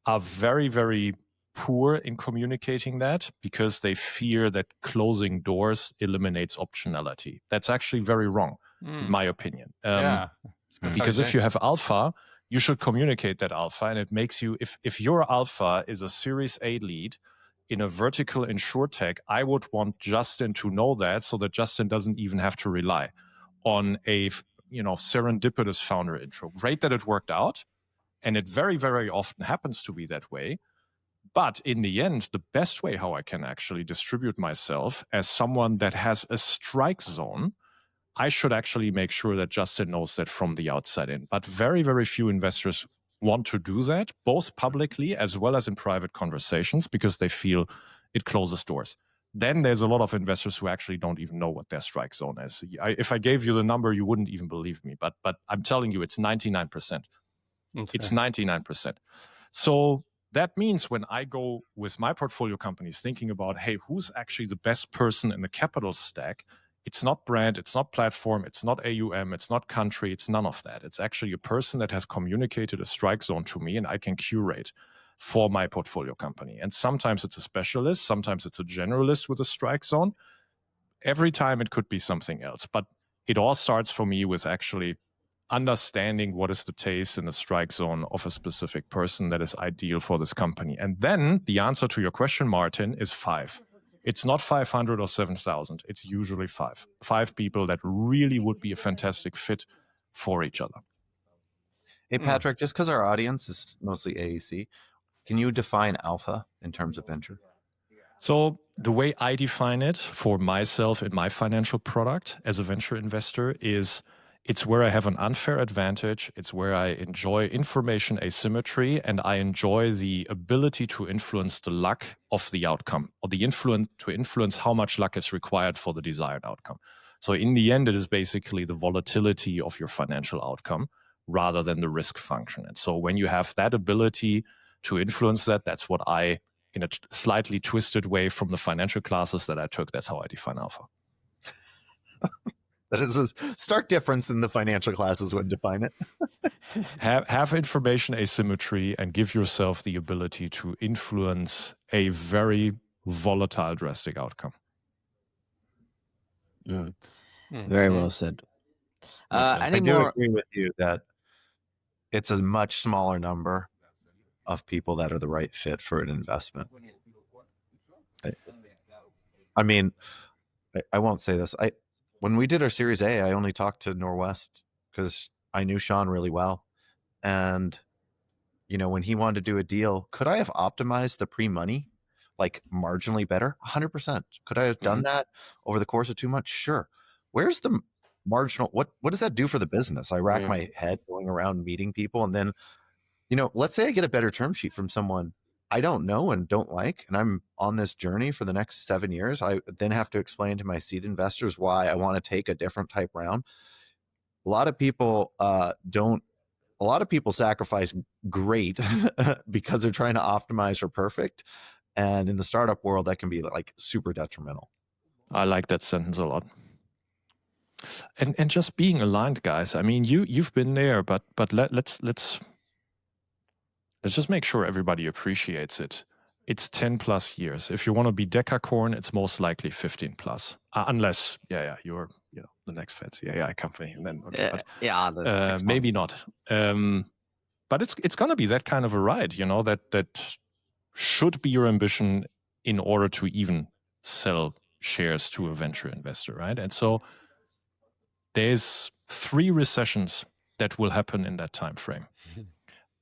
are very, very poor in communicating that because they fear that closing doors eliminates optionality. That's actually very wrong, in my opinion. Because if you have alpha, you should communicate that alpha, and it makes you, if your alpha is a Series A lead in a vertical insurtech, I would want Justin to know that so that Justin doesn't even have to rely on a serendipitous founder intro. Great that it worked out, and it very, very often happens to be that way. But in the end, the best way how I can actually distribute myself as someone that has a strike zone, I should actually make sure that Justin knows that from the outside in. But very, very few investors want to do that, both publicly as well as in private conversations, because they feel it closes doors. Then there's a lot of investors who actually don't even know what their strike zone is. If I gave you the number, you wouldn't even believe me. But I'm telling you, it's 99%. Okay. It's 99%. So that means when I go with my portfolio companies thinking about, hey, who's actually the best person in the capital stack? It's not brand, it's not platform, it's not AUM, it's not country, it's none of that. It's actually a person that has communicated a strike zone to me and I can curate for my portfolio company. And sometimes it's a specialist, sometimes it's a generalist with a strike zone. Every time it could be something else. But it all starts for me with actually understanding what is the taste and the strike zone of a specific person that is ideal for this company. And then the answer to your question, Martin, is 5. It's not 500 or 7,000. It's usually 5. 5 people that really would be a fantastic fit for each other. Hey, Patric, just because our audience is mostly AEC, can you define alpha in terms of venture? So the way I define it for myself in my financial product as a venture investor is it's where I have an unfair advantage. It's where I enjoy information asymmetry and I enjoy the ability to influence the luck of the outcome or to influence how much luck is required for the desired outcome. So in the end, it is basically the volatility of your financial outcome rather than the risk function. And so when you have that ability to influence that, that's what I, in a slightly twisted way from the financial classes that I took, that's how I define alpha. That is a stark difference in the financial classes would define it. have information asymmetry and give yourself the ability to influence a very volatile, drastic outcome. Very well said. I do agree with you that it's a much smaller number of people that are the right fit for an investment. I mean, I won't say this. When we did our Series A, I only talked to Norwest because I knew Sean really well. And, when he wanted to do a deal, could I have optimized the pre-money like marginally better? 100%. Could I have done that over the course of 2 months? Sure. Where's the marginal? What does that do for the business? I rack my head going around meeting people. And then, let's say I get a better term sheet from someone I don't know and don't like, and I'm on this journey for the next 7 years. I then have to explain to my seed investors why I want to take a different type round. A lot of people don't. A lot of people sacrifice great because they're trying to optimize for perfect, and in the startup world, that can be like super detrimental. I like that sentence a lot. And just being aligned, guys. I mean, you've been there, but let's just make sure everybody appreciates it. It's 10 plus years. If you want to be decacorn, it's most likely 15 plus, unless you're the next fancy AI company, and then maybe not. But it's going to be that kind of a ride, that should be your ambition in order to even sell shares to a venture investor, right? And so there's 3 recessions that will happen in that time frame.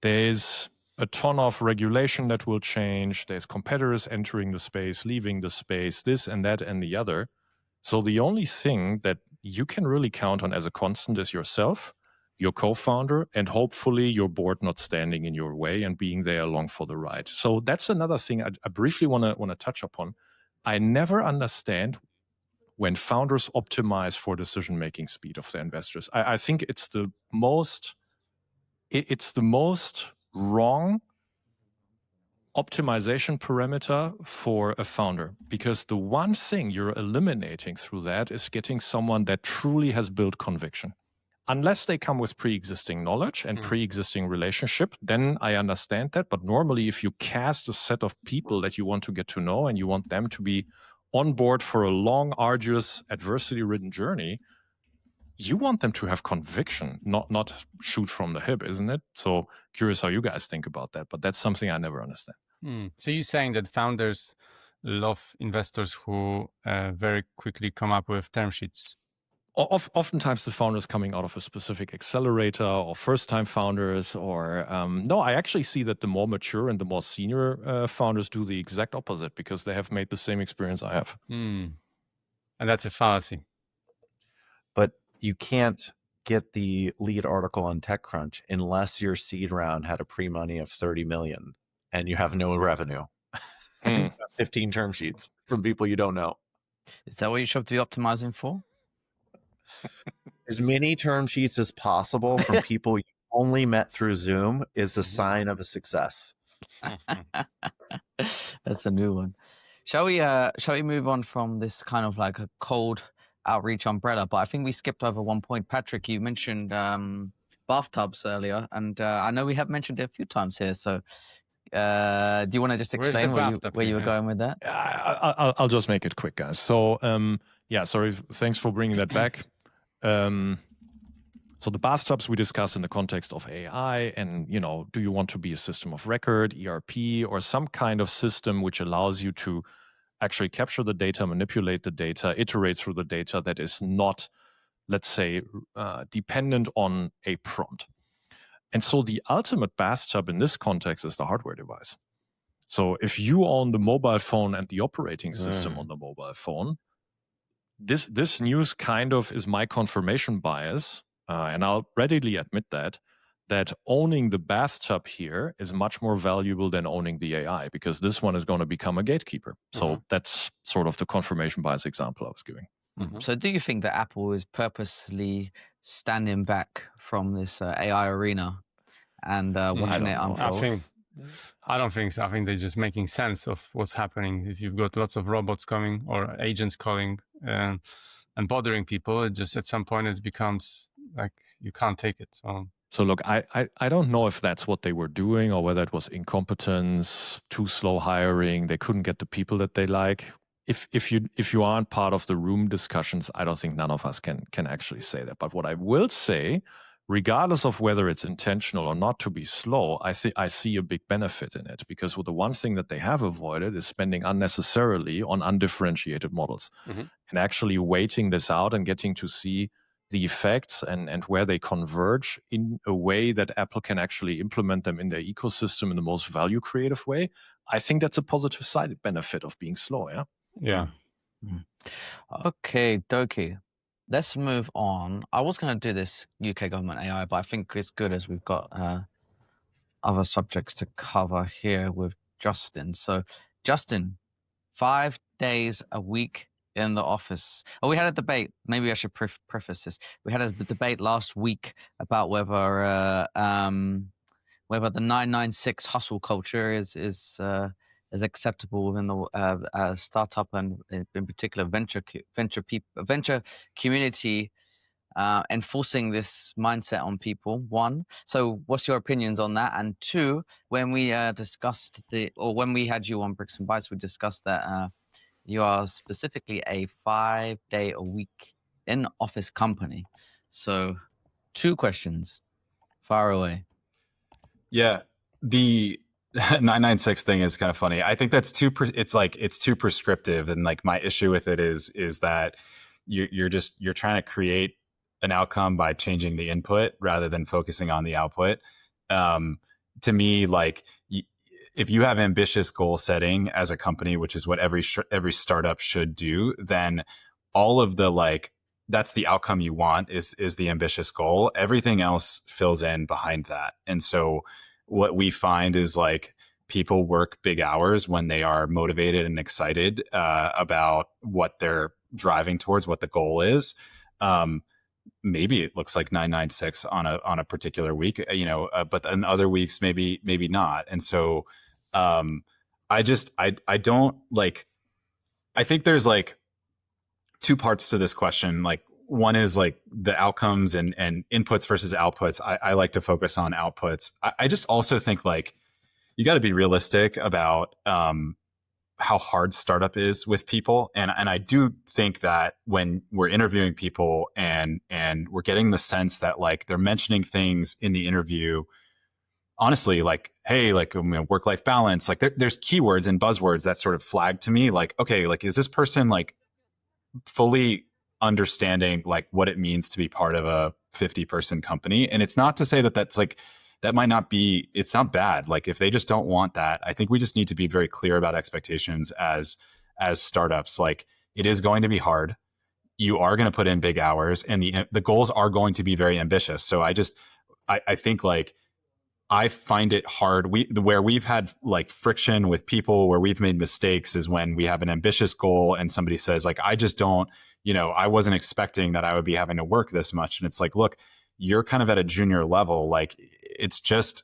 There's a ton of regulation that will change. There's competitors entering the space, leaving the space, this and that and the other. So the only thing that you can really count on as a constant is yourself, your co-founder, and hopefully your board not standing in your way and being there along for the ride. So that's another thing I briefly want to touch upon. I never understand when founders optimize for decision-making speed of their investors. I think it's the most wrong optimization parameter for a founder, because the one thing you're eliminating through that is getting someone that truly has built conviction. Unless they come with pre-existing knowledge and pre-existing relationship, then I understand that. But normally, if you cast a set of people that you want to get to know and you want them to be on board for a long, arduous, adversity-ridden journey, you want them to have conviction, not shoot from the hip, isn't it? So curious how you guys think about that, but that's something I never understand. So you're saying that founders love investors who very quickly come up with term sheets? Oftentimes the founders coming out of a specific accelerator or first-time founders, or no, I actually see that the more mature and the more senior founders do the exact opposite because they have made the same experience I have. And that's a fallacy. But you can't get the lead article on TechCrunch unless your seed round had a pre-money of 30 million and you have no revenue. 15 term sheets from people you don't know. Is that what you should be optimizing for? As many term sheets as possible from people you only met through Zoom is a sign of a success. That's a new one. Shall we move on from this kind of like a cold outreach umbrella? But I think we skipped over one point. Patric, you mentioned bathtubs earlier, and I know we have mentioned it a few times here. So do you want to just explain where you were going with that? I'll just make it quick, guys. So sorry, thanks for bringing that back. So the bathtubs we discussed in the context of AI, and do you want to be a system of record, ERP, or some kind of system which allows you to actually capture the data, manipulate the data, iterate through the data that is not, let's say, dependent on a prompt. And so the ultimate bathtub in this context is the hardware device. So if you own the mobile phone and the operating system on the mobile phone, this news kind of is my confirmation bias, and I'll readily admit that owning the bathtub here is much more valuable than owning the AI, because this one is going to become a gatekeeper. So that's sort of the confirmation bias example I was giving. So do you think that Apple is purposely standing back from this AI arena and watching it unfold? I don't think so. I think they're just making sense of what's happening. If you've got lots of robots coming or agents calling and bothering people, it just at some point it becomes like you can't take it. So look, I don't know if that's what they were doing or whether it was incompetence, too slow hiring, they couldn't get the people that they like. If you aren't part of the room discussions, I don't think none of us can actually say that. But what I will say, regardless of whether it's intentional or not to be slow, I see a big benefit in it, because the one thing that they have avoided is spending unnecessarily on undifferentiated models and actually waiting this out and getting to see the effects and where they converge in a way that Apple can actually implement them in their ecosystem in the most value creative way. I think that's a positive side benefit of being slow. Yeah. Okay, dokie. Let's move on. I was going to do this UK government AI, but I think it's good as we've got other subjects to cover here with Justin. So, Justin, 5 days a week in the office. Oh, we had a debate. Maybe I should preface this. We had a debate last week about whether the 996 hustle culture is acceptable within the startup and in particular venture community, enforcing this mindset on people. One, so what's your opinions on that? And two, when we when we had you on Bricks and Bytes, we discussed that you are specifically a 5-day-a-week in office company. So, two questions. Far away. Yeah, the 996 thing is kind of funny. I think that's it's too prescriptive, and like my issue with it is that you're trying to create an outcome by changing the input rather than focusing on the output. To me, like if you have ambitious goal setting as a company, which is what every startup should do, then all of the like that's the outcome you want is the ambitious goal. Everything else fills in behind that. And so what we find is like people work big hours when they are motivated and excited about what they're driving towards, what the goal is. Maybe it looks like 996 on a particular week, but in other weeks, maybe not. And so I don't like, I think there's like two parts to this question. Like one is like the outcomes and inputs versus outputs. I like to focus on outputs. I just also think like you got to be realistic about how hard startup is with people. And I do think that when we're interviewing people and we're getting the sense that like they're mentioning things in the interview, honestly, like, hey, like work-life balance, like there's keywords and buzzwords that sort of flag to me like, okay, like is this person like fully understanding like what it means to be part of a 50-person company? And it's not to say that that's like, that might not be, it's not bad. Like if they just don't want that, I think we just need to be very clear about expectations as startups. Like it is going to be hard. You are going to put in big hours and the goals are going to be very ambitious. So I think like, I find it hard. Where we've had like friction with people, where we've made mistakes is when we have an ambitious goal and somebody says like, I just don't, I wasn't expecting that I would be having to work this much. And it's like, look, you're kind of at a junior level. Like it's just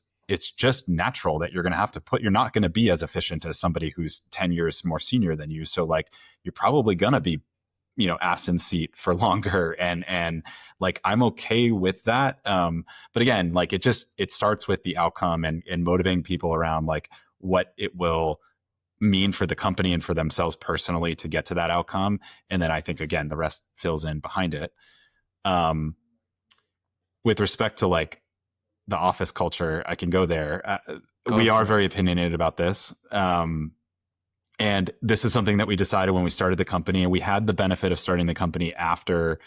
natural that you're going to have to you're not going to be as efficient as somebody who's 10 years more senior than you. So like, you're probably going to be, ass in seat for longer. And like, I'm okay with that. But again, like it starts with the outcome and motivating people around like what it will mean for the company and for themselves personally to get to that outcome. And then I think, again, the rest fills in behind it. With respect to like the office culture, I can go there. We are very opinionated about this. And this is something that we decided when we started the company, and we had the benefit of starting the company after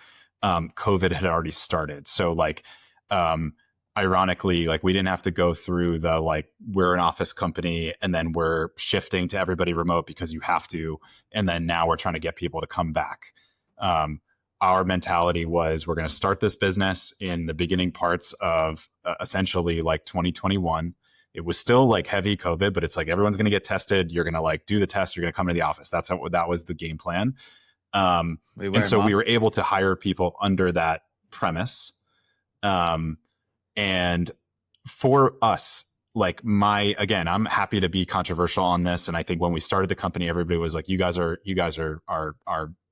COVID had already started. So like, ironically, like we didn't have to go through the, like, we're an office company and then we're shifting to everybody remote because you have to. And then now we're trying to get people to come back. Our mentality was we're going to start this business in the beginning parts of essentially like 2021. It was still like heavy COVID, but it's like everyone's going to get tested. You're going to like do the test. You're going to come to the office. That was the game plan. And so we were able to hire people under that premise. And for us, like I'm happy to be controversial on this. And I think when we started the company, everybody was like, you guys are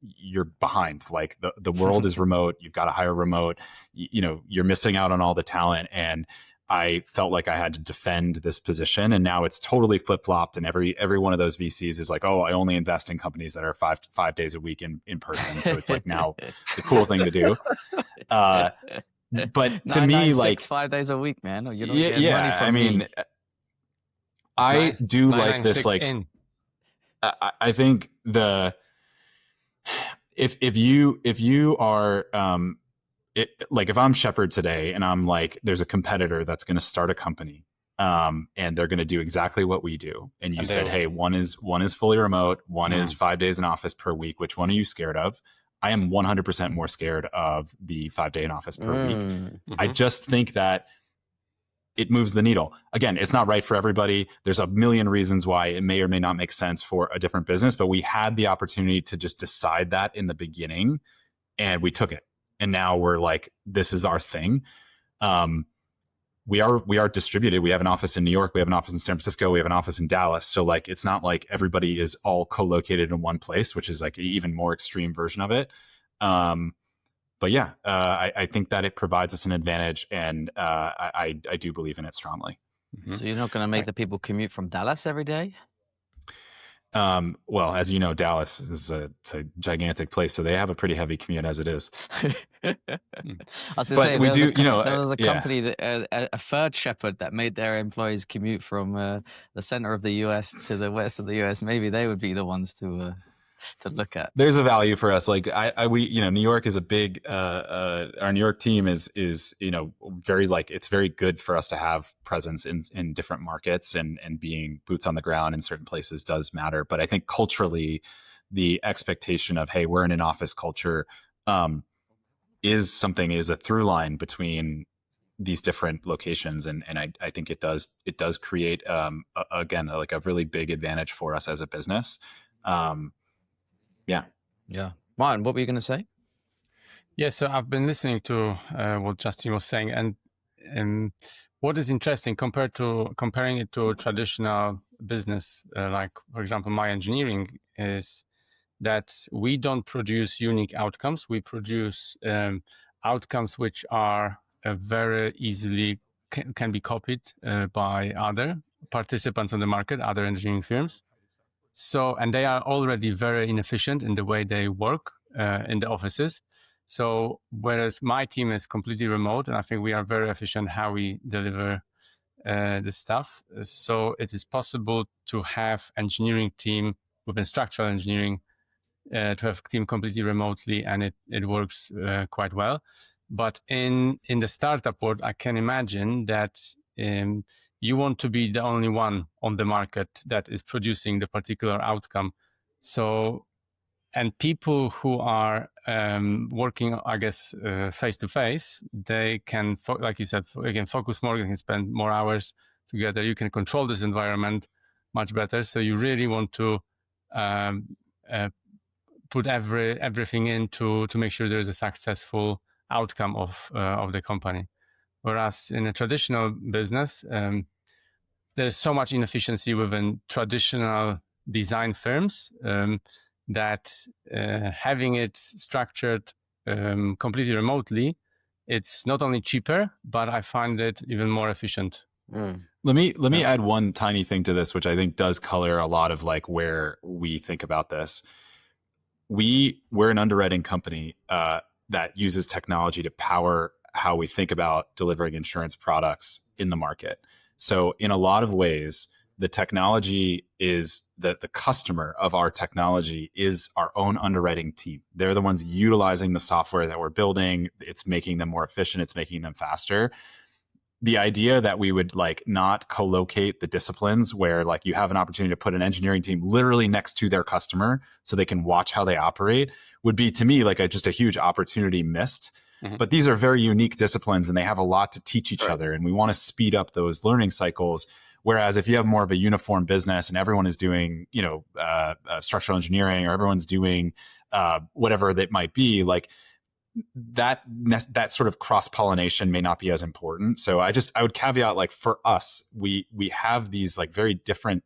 you're behind. Like the world is remote. You've got to hire remote. You're missing out on all the talent. And I felt like I had to defend this position, and now it's totally flip-flopped. And every one of those VCs is like, oh, I only invest in companies that are five days a week in person. So it's like now the cool thing to do. But to me, like 5 days a week, man. You don't get money from me. I do like this. Like, I think if you are like if I'm Shepherd today and I'm like, there's a competitor that's going to start a company, and they're going to do exactly what we do. And you said, hey, one is fully remote. One is 5 days in office per week. Which one are you scared of? I am 100% more scared of the 5 day in office per week. I just think that it moves the needle. Again, it's not right for everybody. There's a million reasons why it may or may not make sense for a different business, but we had the opportunity to just decide that in the beginning, and we took it. And now we're like, this is our thing. We are distributed. We have an office in New York. We have an office in San Francisco. We have an office in Dallas. So like, it's not like everybody is all co-located in one place, which is like an even more extreme version of it. But yeah, I think that it provides us an advantage, and I do believe in it strongly. So you're not going to make the people commute from Dallas every day? Well, as you know, Dallas is it's a gigantic place, so they have a pretty heavy commute as it is. I was going to say, we do, there was a yeah. company, a third shepherd that made their employees commute from the center of the U.S. to the west of the U.S. Maybe they would be the ones to look at. There's a value for us. Like we, New York is a big, our New York team is, very like, it's very good for us to have presence in different markets, and being boots on the ground in certain places does matter. But I think culturally, the expectation of, hey, we're in an office culture, is a through line between these different locations. And I think it does create, again, like a really big advantage for us as a business. Yeah. Martin, what were you going to say? Yeah, so I've been listening to what Justin was saying, and what is interesting comparing it to traditional business, like, for example, my engineering, is that we don't produce unique outcomes. We produce outcomes which are very easily can be copied by other participants on the market, other engineering firms. So, and they are already very inefficient in the way they work in the offices. So, whereas my team is completely remote, and I think we are very efficient how we deliver the stuff. So, it is possible to have engineering team within structural engineering, to have a team completely remotely, and it works quite well. But in the startup world, I can imagine that you want to be the only one on the market that is producing the particular outcome. So, and people who are working, I guess, face to face, they can, like you said, they can focus more, they can spend more hours together. You can control this environment much better. So you really want to put everything in to make sure there is a successful outcome of the company. Whereas in a traditional business, there's so much inefficiency within traditional design firms that having it structured completely remotely, it's not only cheaper, but I find it even more efficient. Let me add one tiny thing to this, which I think does color a lot of like where we think about this. We're an underwriting company that uses technology to power how we think about delivering insurance products in the market. So in a lot of ways, the technology is the customer of our technology is our own underwriting team. They're the ones utilizing the software that we're building. It's making them more efficient. It's making them faster. The idea that we would like not co-locate the disciplines where like you have an opportunity to put an engineering team literally next to their customer so they can watch how they operate would be, to me, like just a huge opportunity missed. Mm-hmm. But these are very unique disciplines and they have a lot to teach each other. And we want to speed up those learning cycles. Whereas if you have more of a uniform business and everyone is doing, structural engineering, or everyone's doing whatever that might be, like that sort of cross-pollination may not be as important. So I would caveat, like for us, we have these like very different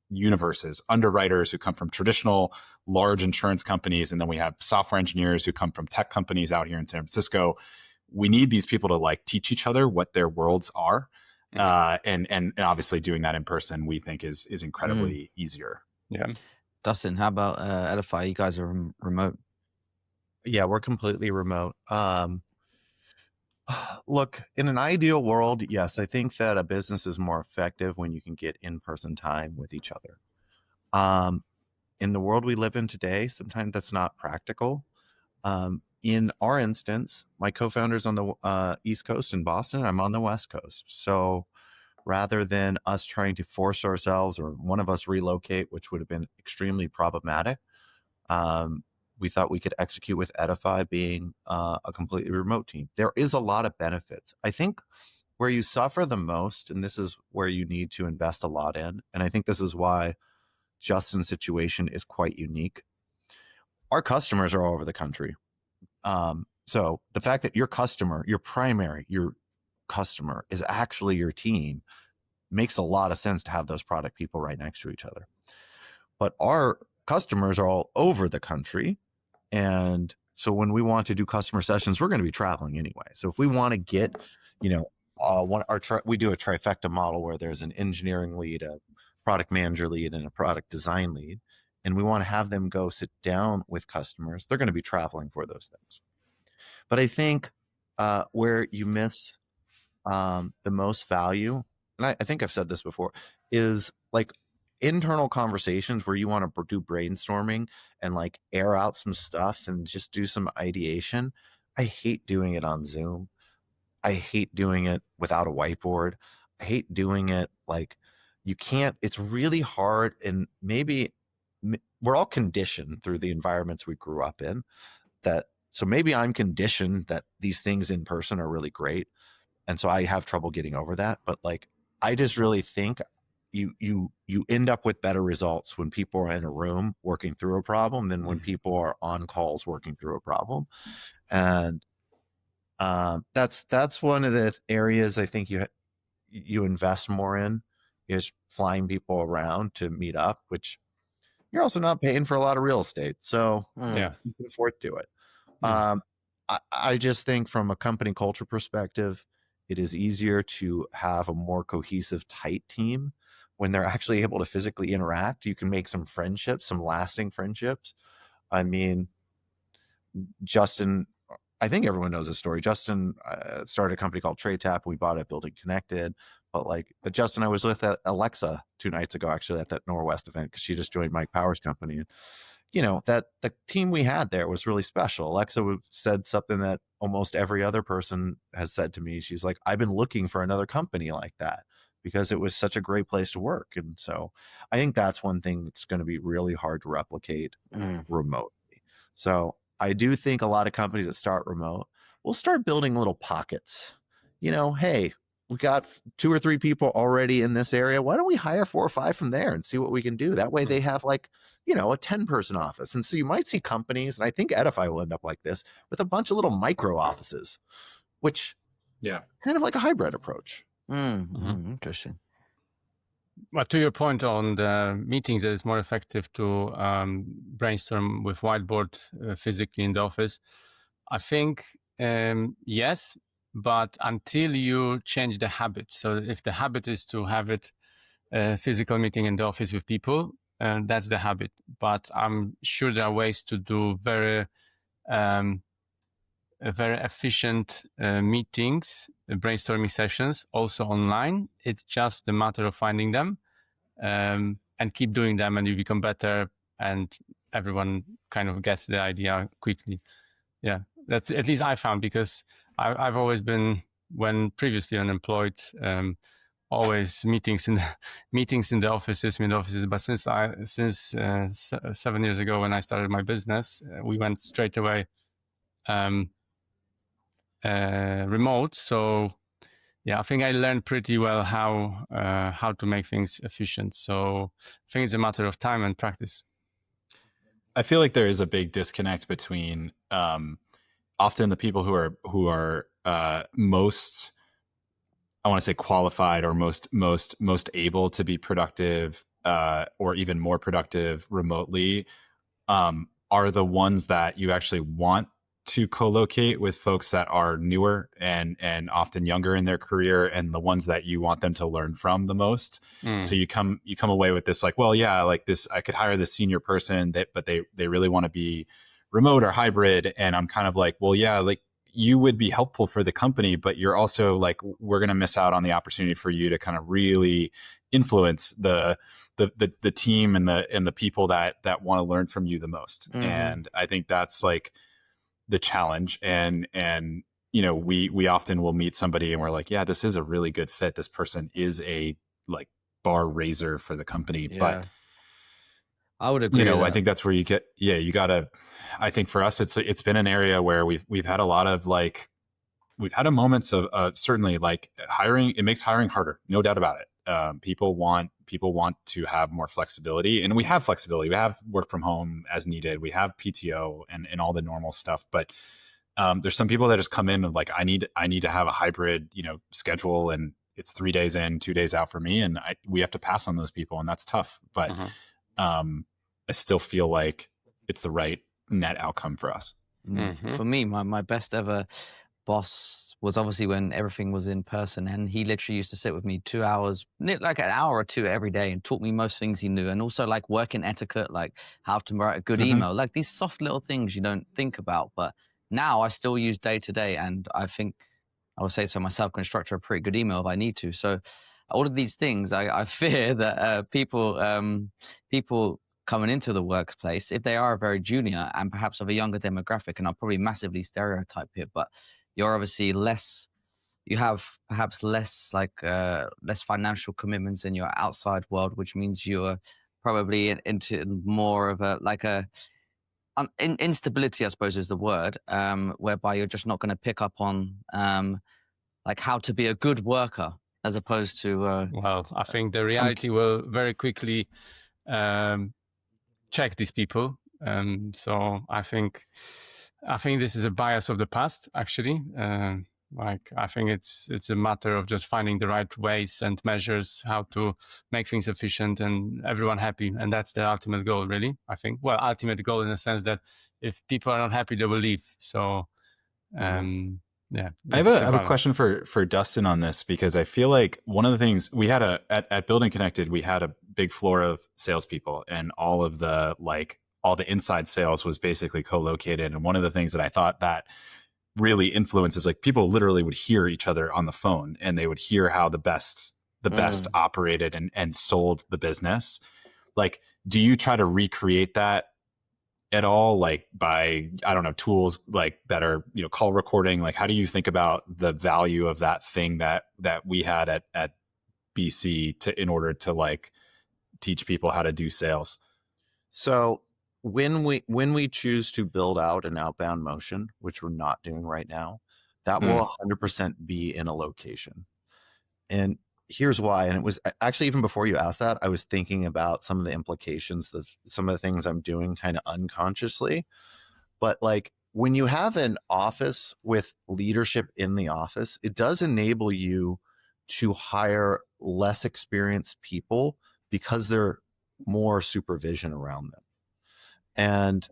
universes, underwriters who come from traditional large insurance companies, and then we have software engineers who come from tech companies out here in San Francisco. We need these people to like teach each other what their worlds are. And obviously doing that in person, we think is incredibly easier. Yeah. Dustin, how about Edify? You guys are remote. Yeah, we're completely remote. Look, in an ideal world, yes, I think that a business is more effective when you can get in-person time with each other. In the world we live in today, sometimes that's not practical. In our instance, my co-founder's on the East Coast in Boston, I'm on the West Coast. So rather than us trying to force ourselves or one of us relocate, which would have been extremely problematic, we thought we could execute with Edify being a completely remote team. There is a lot of benefits. I think where you suffer the most, and this is where you need to invest a lot in, and I think this is why Justin's situation is quite unique. Our customers are all over the country. So the fact that your customer is actually your team makes a lot of sense to have those product people right next to each other. But our customers are all over the country. And so when we want to do customer sessions, we're going to be traveling anyway. So if we want to get, we do a trifecta model where there's an engineering lead, a product manager lead, and a product design lead, and we want to have them go sit down with customers, they're going to be traveling for those things. But I think where you miss the most value, and I think I've said this before, is like internal conversations where you want to do brainstorming and like air out some stuff and just do some ideation. I hate doing it on Zoom. I hate doing it without a whiteboard. I hate doing it like you can't, it's really hard. And maybe we're all conditioned through the environments we grew up in so maybe I'm conditioned that these things in person are really great. And so I have trouble getting over that. But like, I just really think you end up with better results when people are in a room working through a problem than when people are on calls working through a problem. And that's one of the areas I think you invest more in, is flying people around to meet up, which you're also not paying for a lot of real estate. So Yeah. you can afford to do it. I just think from a company culture perspective, it is easier to have a more cohesive, tight team when they're actually able to physically interact. You can make some friendships, some lasting friendships. I mean, Justin, I think everyone knows this story. Justin started a company called TradeTap. We bought it, Building Connected. But like the Justin I was with at Alexa 2 nights ago, actually at that Norwest event, because she just joined Mike Power's company. And that the team we had there was really special. Alexa said something that almost every other person has said to me. She's like, I've been looking for another company like that because it was such a great place to work. And so I think that's one thing that's going to be really hard to replicate remotely. So I do think a lot of companies that start remote will start building little pockets. Hey, we got 2 or 3 people already in this area. Why don't we hire 4 or 5 from there and see what we can do? That way they have like, a 10-person office. And so you might see companies, and I think Edify will end up like this, with a bunch of little micro offices, which kind of like a hybrid approach. Interesting. But to your point on the meetings, that it's more effective to brainstorm with whiteboard physically in the office. I think, yes, but until you change the habit. So if the habit is to have it a physical meeting in the office with people, that's the habit. But I'm sure there are ways to do very efficient meetings, brainstorming sessions, also online. It's just a matter of finding them and keep doing them, and you become better, and everyone kind of gets the idea quickly. Yeah, that's at least I found, because I've always been, when previously unemployed, always meetings in the offices, But since 7 years ago, when I started my business, we went straight away remote. So yeah, I think I learned pretty well how to make things efficient. So I think it's a matter of time and practice. I feel like there is a big disconnect between often the people who are most, I want to say, qualified or most able to be productive or even more productive remotely are the ones that you actually want to co-locate with, folks that are newer and often younger in their career, and the ones that you want them to learn from the most. So you come away with this like, well, yeah, like this, I could hire this senior person but they really want to be remote or hybrid. And I'm kind of like, well, yeah, like you would be helpful for the company, but you're also like, we're going to miss out on the opportunity for you to kind of really influence the team and the people that want to learn from you the most. And I think that's like the challenge. And we often will meet somebody and we're like, yeah, this is a really good fit. This person is a like bar raiser for the company. Yeah. But I would agree. I think that's where you get, you gotta, I think for us, it's been an area where we've had a lot of like had moments of certainly like hiring. It makes hiring harder, no doubt about it. People want to have more flexibility, and we have flexibility. We have work from home as needed. We have PTO and all the normal stuff. But there's some people that just come in and like, I need to have a hybrid, schedule, and it's 3 days in, 2 days out for me, and we have to pass on those people, and that's tough. But I still feel like it's the right net outcome for us. For me, my best ever boss was obviously when everything was in person, and he literally used to sit with me 2 hours, like an hour or two every day, and taught me most things he knew, and also like working etiquette, like how to write a good email, like these soft little things you don't think about, but now I still use day to day, and I think I would say so myself, can structure a pretty good email if I need to. So all of these things, I fear that people coming into the workplace, if they are very junior and perhaps of a younger demographic, and I'll probably massively stereotype here, but you're obviously you have perhaps less financial commitments in your outside world, which means you're probably into more of instability, I suppose is the word, whereby you're just not going to pick up on like how to be a good worker as opposed to well, I think the reality will very quickly check these people. So I think this is a bias of the past, actually. I think it's a matter of just finding the right ways and measures how to make things efficient and everyone happy, and that's the ultimate goal, really. I think, well, ultimate goal in the sense that if people are not happy, they will leave. So yeah, I have a question for Dustin on this, because I feel like one of the things we had at Building Connected, we had a big floor of salespeople, and all the inside sales was basically co-located. And one of the things that I thought that really influences, like, people literally would hear each other on the phone, and they would hear how the best operated and sold the business. Like, do you try to recreate that at all, like by, I don't know, tools like better, call recording? Like, how do you think about the value of that thing that we had at BC in order to like teach people how to do sales? So when we choose to build out an outbound motion, which we're not doing right now, that will 100% be in a location. And here's why. And it was actually, even before you asked that, I was thinking about some of the implications of some of the things I'm doing kind of unconsciously. But like, when you have an office with leadership in the office, it does enable you to hire less experienced people because there's more supervision around them. And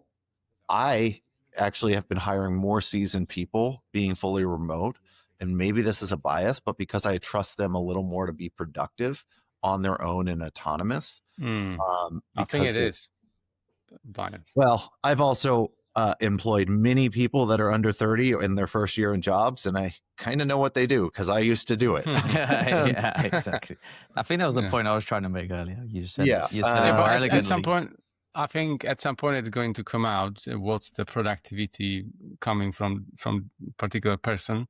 I actually have been hiring more seasoned people being fully remote. And maybe this is a bias, but because I trust them a little more to be productive on their own and autonomous. I think it is bias. Well, I've also employed many people that are under 30 in their first year in jobs, and I kind of know what they do because I used to do it. Yeah, exactly. I think that was the point I was trying to make earlier. You said, but at some point, I think at some point it's going to come out. What's the productivity coming from particular person?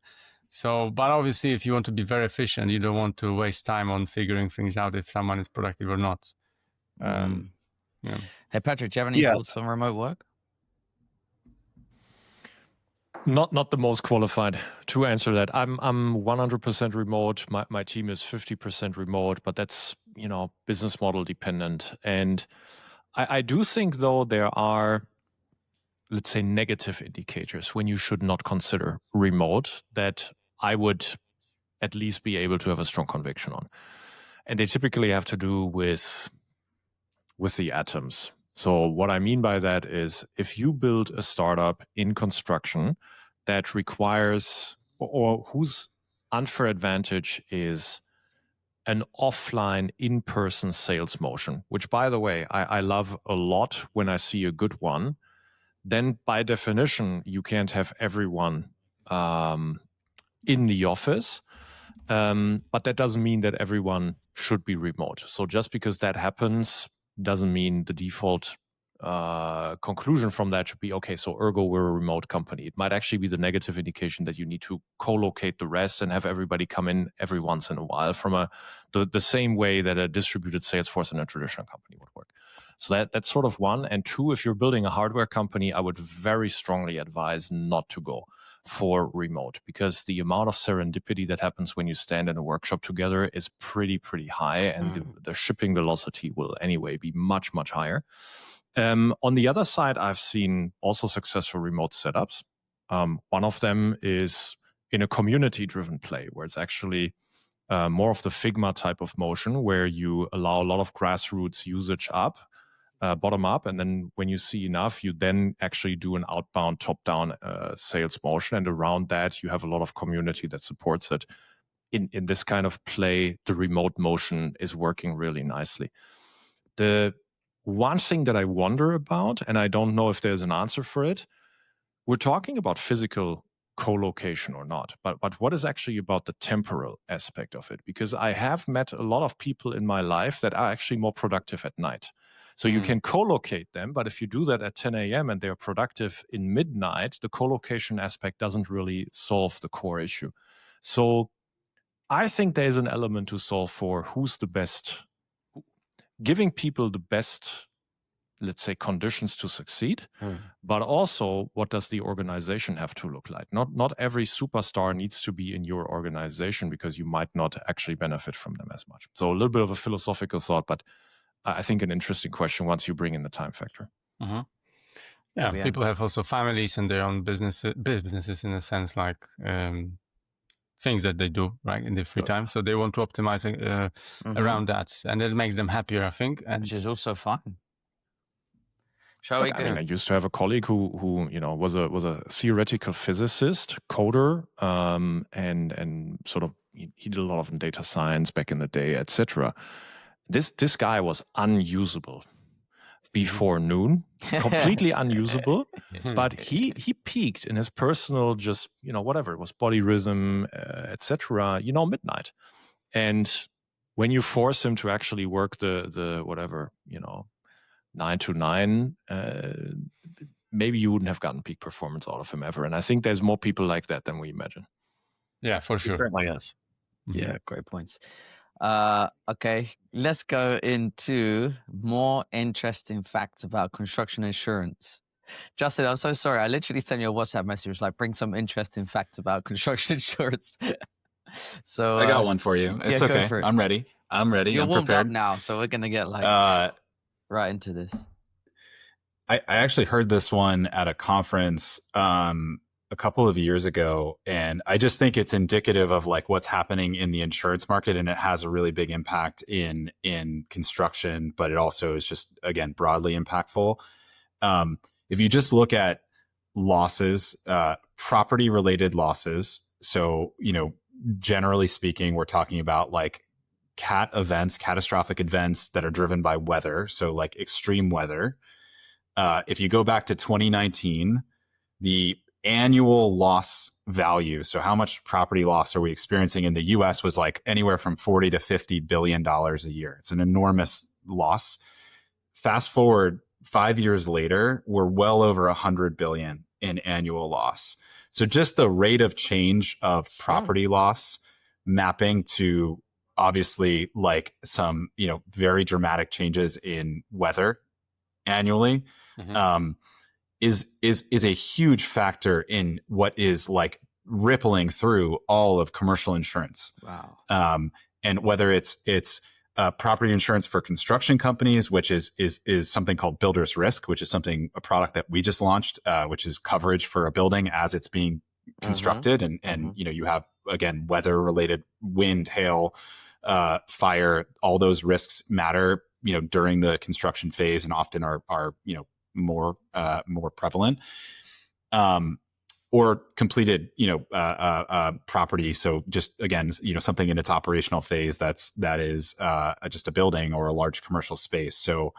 So, but obviously, if you want to be very efficient, you don't want to waste time on figuring things out if someone is productive or not. Yeah. Hey, Patric, do you have any thoughts on remote work? Not the most qualified to answer that. I'm 100% remote. My team is 50% remote, but that's, business model dependent. And I do think, though, there are, let's say, negative indicators when you should not consider remote that I would at least be able to have a strong conviction on. And they typically have to do with the atoms. So what I mean by that is, if you build a startup in construction that requires, or whose unfair advantage is an offline in-person sales motion, which, by the way, I love a lot when I see a good one, then by definition, you can't have everyone in the office. But that doesn't mean that everyone should be remote. So just because that happens doesn't mean the default conclusion from that should be, okay, so ergo we're a remote company. It might actually be the negative indication that you need to co-locate the rest and have everybody come in every once in a while from the same way that a distributed sales force in a traditional company would work. So that's sort of one. And two, if you're building a hardware company, I would very strongly advise not to go for remote, because the amount of serendipity that happens when you stand in a workshop together is pretty high, and the shipping velocity will anyway be much higher. On the other side, I've seen also successful remote setups. One of them is in a community-driven play, where it's actually more of the Figma type of motion, where you allow a lot of grassroots usage up, bottom up, and then when you see enough, you then actually do an outbound, top-down sales motion, and around that, you have a lot of community that supports it. In this kind of play, the remote motion is working really nicely. The one thing that I wonder about, and I don't know if there's an answer for it, we're talking about physical co-location or not, but what is actually about the temporal aspect of it? Because I have met a lot of people in my life that are actually more productive at night. So you can co-locate them, but if you do that at 10 a.m. and they're productive in midnight, the co-location aspect doesn't really solve the core issue. So I think there's an element to solve for who's the best, giving people the best, let's say, conditions to succeed, but also what does the organization have to look like? Not every superstar needs to be in your organization, because you might not actually benefit from them as much. So a little bit of a philosophical thought, but I think an interesting question once you bring in the time factor. Yeah, people have also families and their own businesses in a sense, like things that they do right in their free time. So they want to optimize around that, and it makes them happier, I think. And which is also fine. I mean, I used to have a colleague who was a theoretical physicist, coder, and sort of he did a lot of data science back in the day, etc. This guy was unusable before noon, completely unusable. But he peaked in his personal, just whatever it was, body rhythm, etc. Midnight, and when you force him to actually work the whatever 9 to 9, maybe you wouldn't have gotten peak performance out of him ever. And I think there's more people like that than we imagine. Yeah, for sure. It certainly is. Yeah, great points. Okay, let's go into more interesting facts about construction insurance. Justin, I'm so sorry. I literally sent you a WhatsApp message like, bring some interesting facts about construction insurance. So I got one for you. It's okay. I'm ready. You're I'm warmed prepared up now, so we're gonna get like right into this. I actually heard this one at a conference a couple of years ago, and I just think it's indicative of like what's happening in the insurance market, and it has a really big impact in construction, but it also is just, again, broadly impactful. If you just look at losses, property related losses, so generally speaking, we're talking about like catastrophic events that are driven by weather, so like extreme weather. If you go back to 2019, the annual loss value, so how much property loss are we experiencing in the US, was like anywhere from $40 to $50 billion a year. It's an enormous loss. Fast forward 5 years later, we're well over 100 billion in annual loss. So just the rate of change of property loss mapping to obviously like some, very dramatic changes in weather annually, is a huge factor in what is like rippling through all of commercial insurance. Wow. And whether it's property insurance for construction companies, which is something called builder's risk, which is a product that we just launched, which is coverage for a building as it's being constructed. And you have, again, weather related, wind, hail, fire, all those risks matter, during the construction phase, and often are more prevalent, or completed, property. So just, again, something in its operational phase that is just a building or a large commercial space. So,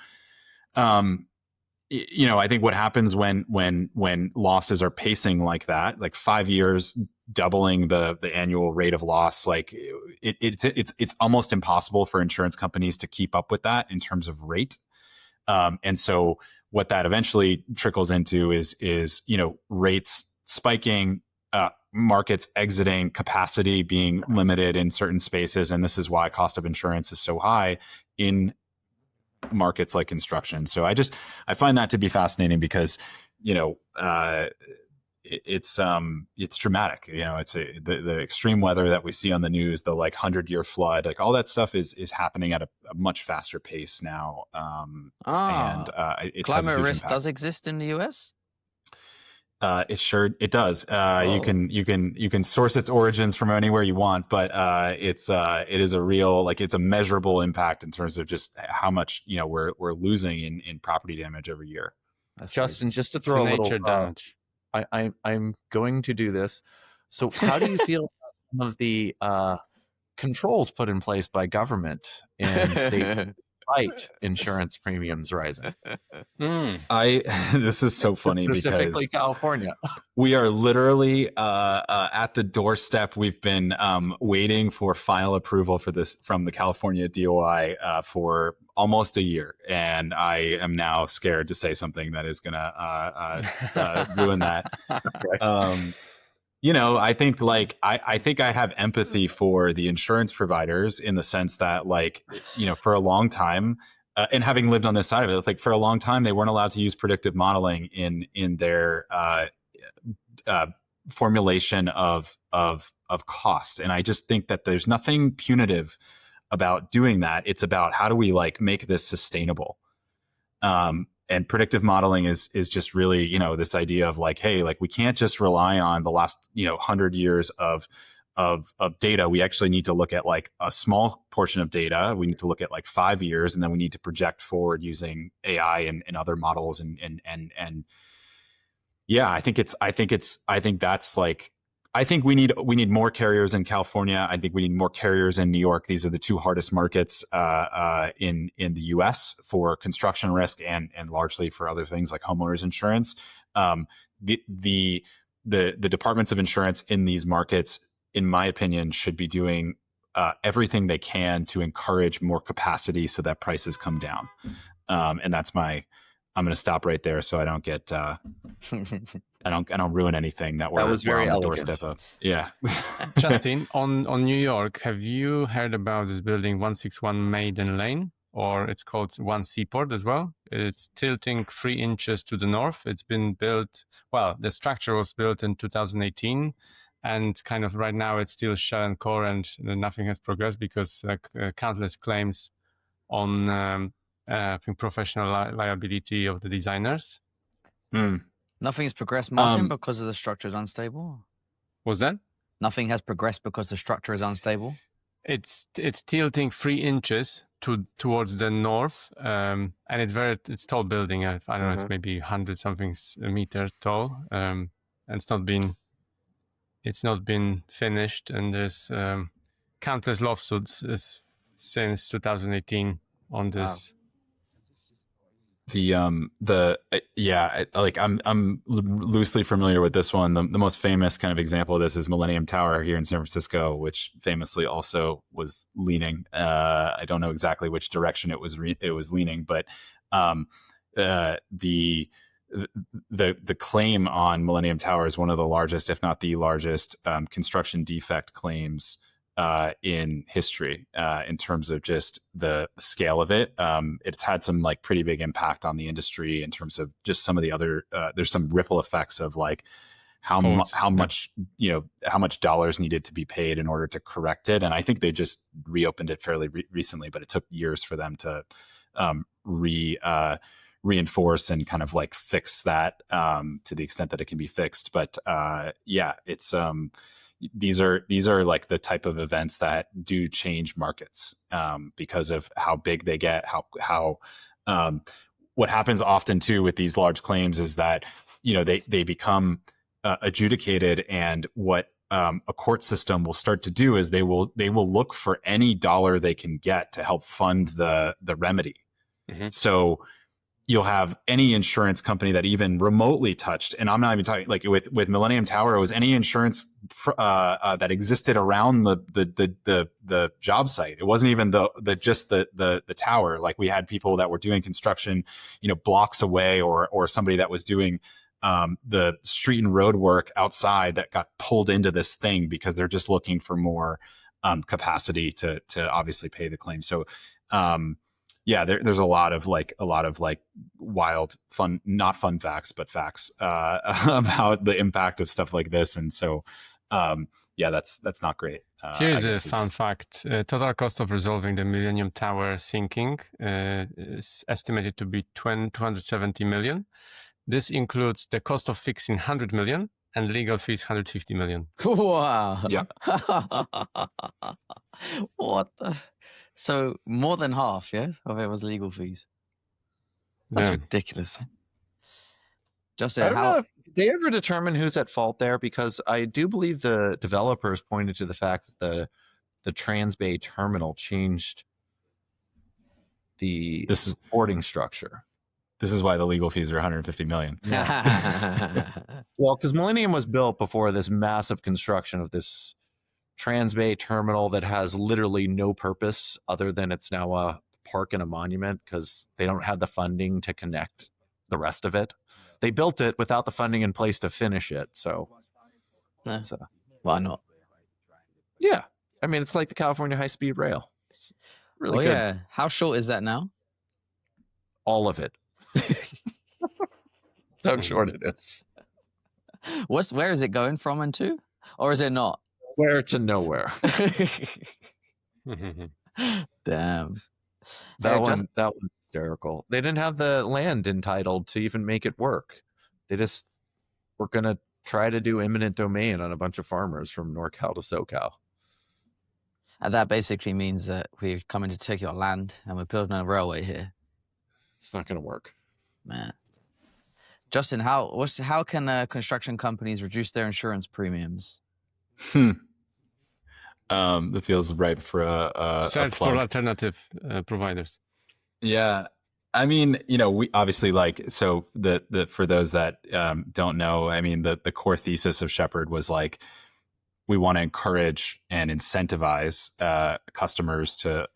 I think what happens when losses are pacing like that, like 5 years, doubling the annual rate of loss, like it's almost impossible for insurance companies to keep up with that in terms of rate. And so what that eventually trickles into is rates spiking, markets exiting, capacity being limited in certain spaces, and this is why cost of insurance is so high in markets like construction. So I find that to be fascinating because it's dramatic. You know, the extreme weather that we see on the news, the like 100-year flood, like all that stuff is happening at a much faster pace now. It has a Climate huge risk impact. does exist in the US? It does. You can source its origins from anywhere you want, but it is a real, like, it's a measurable impact in terms of just how much, you know, we're losing in property damage every year. That's Justin, just to It's throw a nature little, damage. I'm going to do this. So, how do you feel about some of the controls put in place by government in states despite insurance premiums rising? This is so funny Specifically because California. we are literally at the doorstep. We've been waiting for final approval for this from the California DOI for almost a year, and I am now scared to say something that is going to ruin that. You know, I think like I think I have empathy for the insurance providers in the sense that, like, you know, for a long time, and having lived on this side of it, like for a long time, they weren't allowed to use predictive modeling in their formulation of cost. And I just think that there's nothing punitive about doing that. It's about how do we like make this sustainable. And predictive modeling is just really, you know, this idea of like, hey, like we can't just rely on the last, you know, 100 years of data. We actually need to look at like a small portion of data. We need to look at like 5 years, and then we need to project forward using AI and other models. And yeah, I think that's like, I think we need more carriers in California. I think we need more carriers in New York. These are the two hardest markets in the U.S. for construction risk and largely for other things like homeowners insurance. The departments of insurance in these markets, in my opinion, should be doing everything they can to encourage more capacity so that prices come down. And that's I'm going to stop right there so I don't get I don't ruin anything that was very on the elegant. doorstep of. Yeah. Justin, on New York, have you heard about this building 161 Maiden Lane, or it's called One Seaport as well? It's tilting 3 inches to the north. It's been built, well, the structure was built in 2018, and kind of right now it's still shell and core, and nothing has progressed because like countless claims on I think professional liability of the designers. Nothing has progressed, Martin, because of the structure is unstable? Was that? Nothing has progressed because the structure is unstable? It's tilting 3 inches towards the north, and it's tall building. I don't know, it's maybe 100 something meter tall, and it's not been finished. And there's countless lawsuits since 2018 on this. Wow. I'm loosely familiar with this one. The most famous kind of example of this is Millennium Tower here in San Francisco, which famously also was leaning. I don't know exactly which direction it was leaning, but the claim on Millennium Tower is one of the largest, if not the largest, construction defect claims in history, in terms of just the scale of it. It's had some like pretty big impact on the industry in terms of just some of the other, there's some ripple effects of like how much dollars needed to be paid in order to correct it. And I think they just reopened it fairly recently, but it took years for them to reinforce and kind of like fix that to the extent that it can be fixed. But it's these are like the type of events that do change markets because of how big they get. How what happens often too with these large claims is that, you know, they become adjudicated, and what a court system will start to do is they will look for any dollar they can get to help fund the remedy. Mm-hmm. So you'll have any insurance company that even remotely touched, and I'm not even talking like with Millennium Tower, it was any insurance that existed around the job site. It wasn't even the tower. Like we had people that were doing construction, you know, blocks away, or somebody that was doing the street and road work outside that got pulled into this thing because they're just looking for more capacity to obviously pay the claim. So yeah, there's a lot of like wild fun, not fun facts, but facts about the impact of stuff like this. And so, yeah, that's not great. Here's a fun fact. Total cost of resolving the Millennium Tower sinking is estimated to be 270 million. This includes the cost of fixing 100 million and legal fees 150 million. Wow. Yeah. What the? So more than half, yeah, of it was legal fees. That's Yeah. ridiculous. I Justin, don't know if did they ever determine who's at fault there, because I do believe the developers pointed to the fact that the Transbay terminal changed the reporting structure. This is why the legal fees are 150 million. Well, because Millennium was built before this massive construction of this Transbay terminal that has literally no purpose other than it's now a park and a monument because they don't have the funding to connect the rest of it. They built it without the funding in place to finish it. So, Why not? yeah. I mean, it's like the California high-speed rail. It's really good. Yeah. How short is that now? All of it. How short it is. Where is it going from and to? Or is it not? Where to nowhere. Damn. That one's hysterical. They didn't have the land entitled to even make it work. They just were going to try to do eminent domain on a bunch of farmers from NorCal to SoCal. And that basically means that we're coming to take your land and we're building a railway here. It's not going to work. Man. Justin, how can construction companies reduce their insurance premiums? That feels ripe for a Search plug. for alternative providers. Yeah. I mean, we obviously so the for those that don't know, I mean, the core thesis of Shepherd was like, we want to encourage and incentivize customers to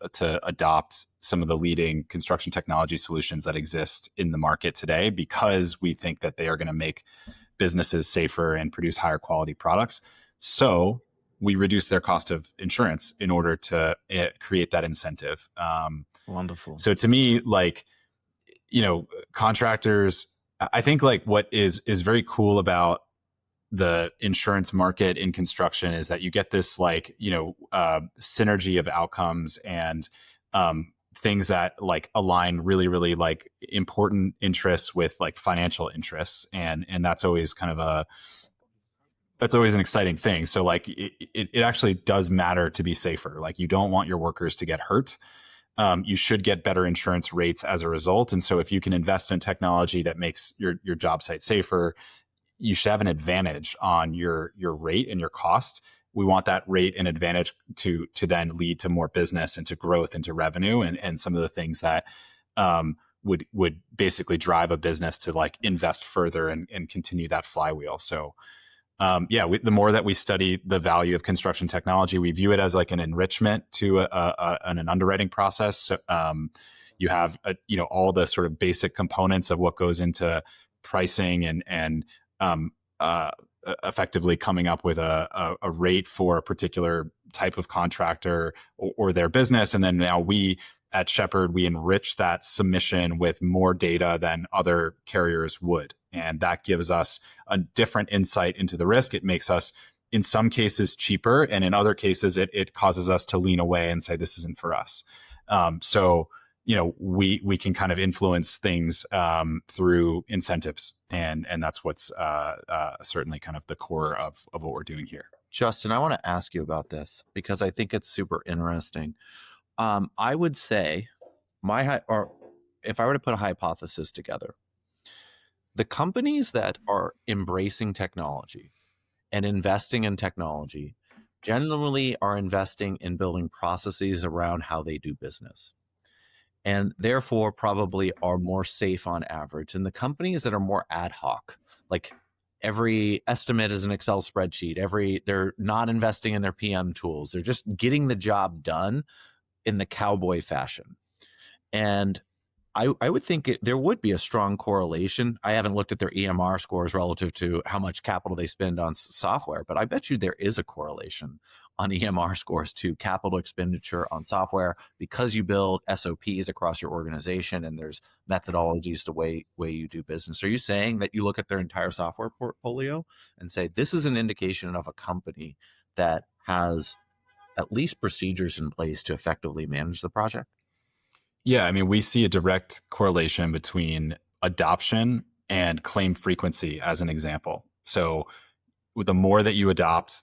adopt some of the leading construction technology solutions that exist in the market today, because we think that they are going to make businesses safer and produce higher quality products. So we reduce their cost of insurance in order to create that incentive. Wonderful. So to me, contractors, I think what is very cool about the insurance market in construction is that you get this synergy of outcomes and things that align really, really important interests with financial interests. And that's always that's always an exciting thing. So it actually does matter to be safer. You don't want your workers to get hurt. You should get better insurance rates as a result. And so if you can invest in technology that makes your job site safer, you should have an advantage on your rate and your cost. We want that rate and advantage to then lead to more business and to growth and to revenue and some of the things that would basically drive a business to invest further and continue that flywheel. So the more that we study the value of construction technology, we view it as an enrichment to an underwriting process. So, you have all the sort of basic components of what goes into pricing and effectively coming up with a rate for a particular type of contractor or their business. And then now we at Shepherd, we enrich that submission with more data than other carriers would. And that gives us a different insight into the risk. It makes us, in some cases, cheaper. And in other cases, it causes us to lean away and say, this isn't for us. We can kind of influence things through incentives. And that's what's certainly kind of the core of what we're doing here. Justin, I want to ask you about this because I think it's super interesting. I would say if I were to put a hypothesis together, the companies that are embracing technology and investing in technology generally are investing in building processes around how they do business, and therefore probably are more safe on average. And the companies that are more ad hoc, like every estimate is an Excel spreadsheet, they're not investing in their PM tools, they're just getting the job done in the cowboy fashion. And I would think there would be a strong correlation. I haven't looked at their EMR scores relative to how much capital they spend on software, but I bet you there is a correlation on EMR scores to capital expenditure on software, because you build SOPs across your organization and there's methodologies to way you do business. Are you saying that you look at their entire software portfolio and say, this is an indication of a company that has at least procedures in place to effectively manage the project? Yeah, I mean, we see a direct correlation between adoption and claim frequency as an example. So the more that you adopt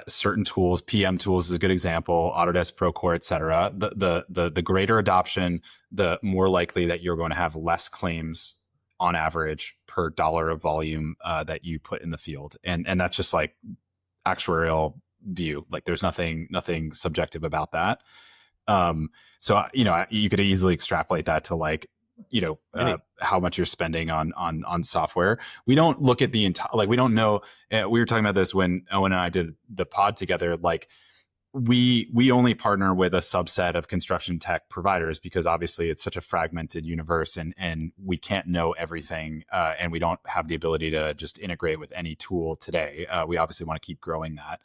certain tools, PM tools is a good example, Autodesk, Procore, et cetera, the greater adoption, the more likely that you're going to have less claims on average per dollar of volume that you put in the field. And that's just like actuarial view. Like there's nothing subjective about that. So, you could easily extrapolate that to like, how much you're spending on software. We don't look at the entire, like, we don't know. We were talking about this when Owen and I did the pod together. Like we only partner with a subset of construction tech providers because obviously it's such a fragmented universe and we can't know everything. And we don't have the ability to just integrate with any tool today. We obviously want to keep growing that.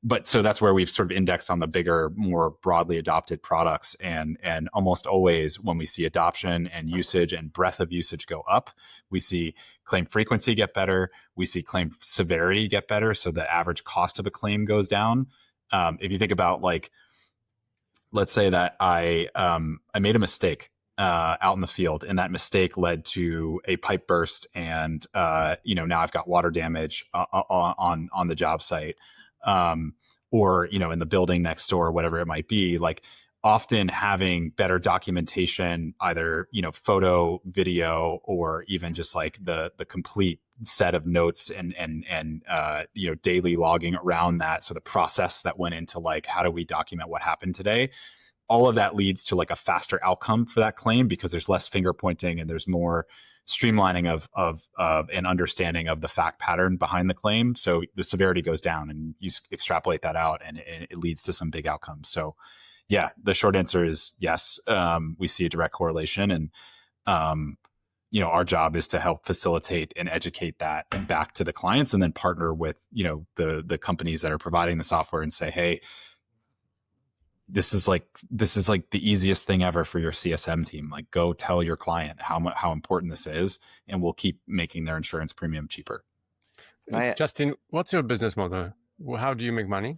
But so that's where we've sort of indexed on the bigger, more broadly adopted products. And almost always when we see adoption and usage and breadth of usage go up, we see claim frequency get better. We see claim severity get better. So the average cost of a claim goes down. If you think about, like, let's say that I made a mistake out in the field, and that mistake led to a pipe burst, and now I've got water damage on the job site, or in the building next door, whatever it might be. Like, often having better documentation, either photo, video, or even just like the complete set of notes and daily logging around that. So the process that went into, like, how do we document what happened today? All of that leads to like a faster outcome for that claim because there's less finger pointing and there's more streamlining of an understanding of the fact pattern behind the claim. So the severity goes down, and you extrapolate that out, and it leads to some big outcomes. So yeah, the short answer is yes. We see a direct correlation, and our job is to help facilitate and educate that back to the clients, and then partner with the companies that are providing the software and say, hey, this is like the easiest thing ever for your CSM team. Like, go tell your client how important this is, and we'll keep making their insurance premium cheaper. Justin, what's your business model? How do you make money?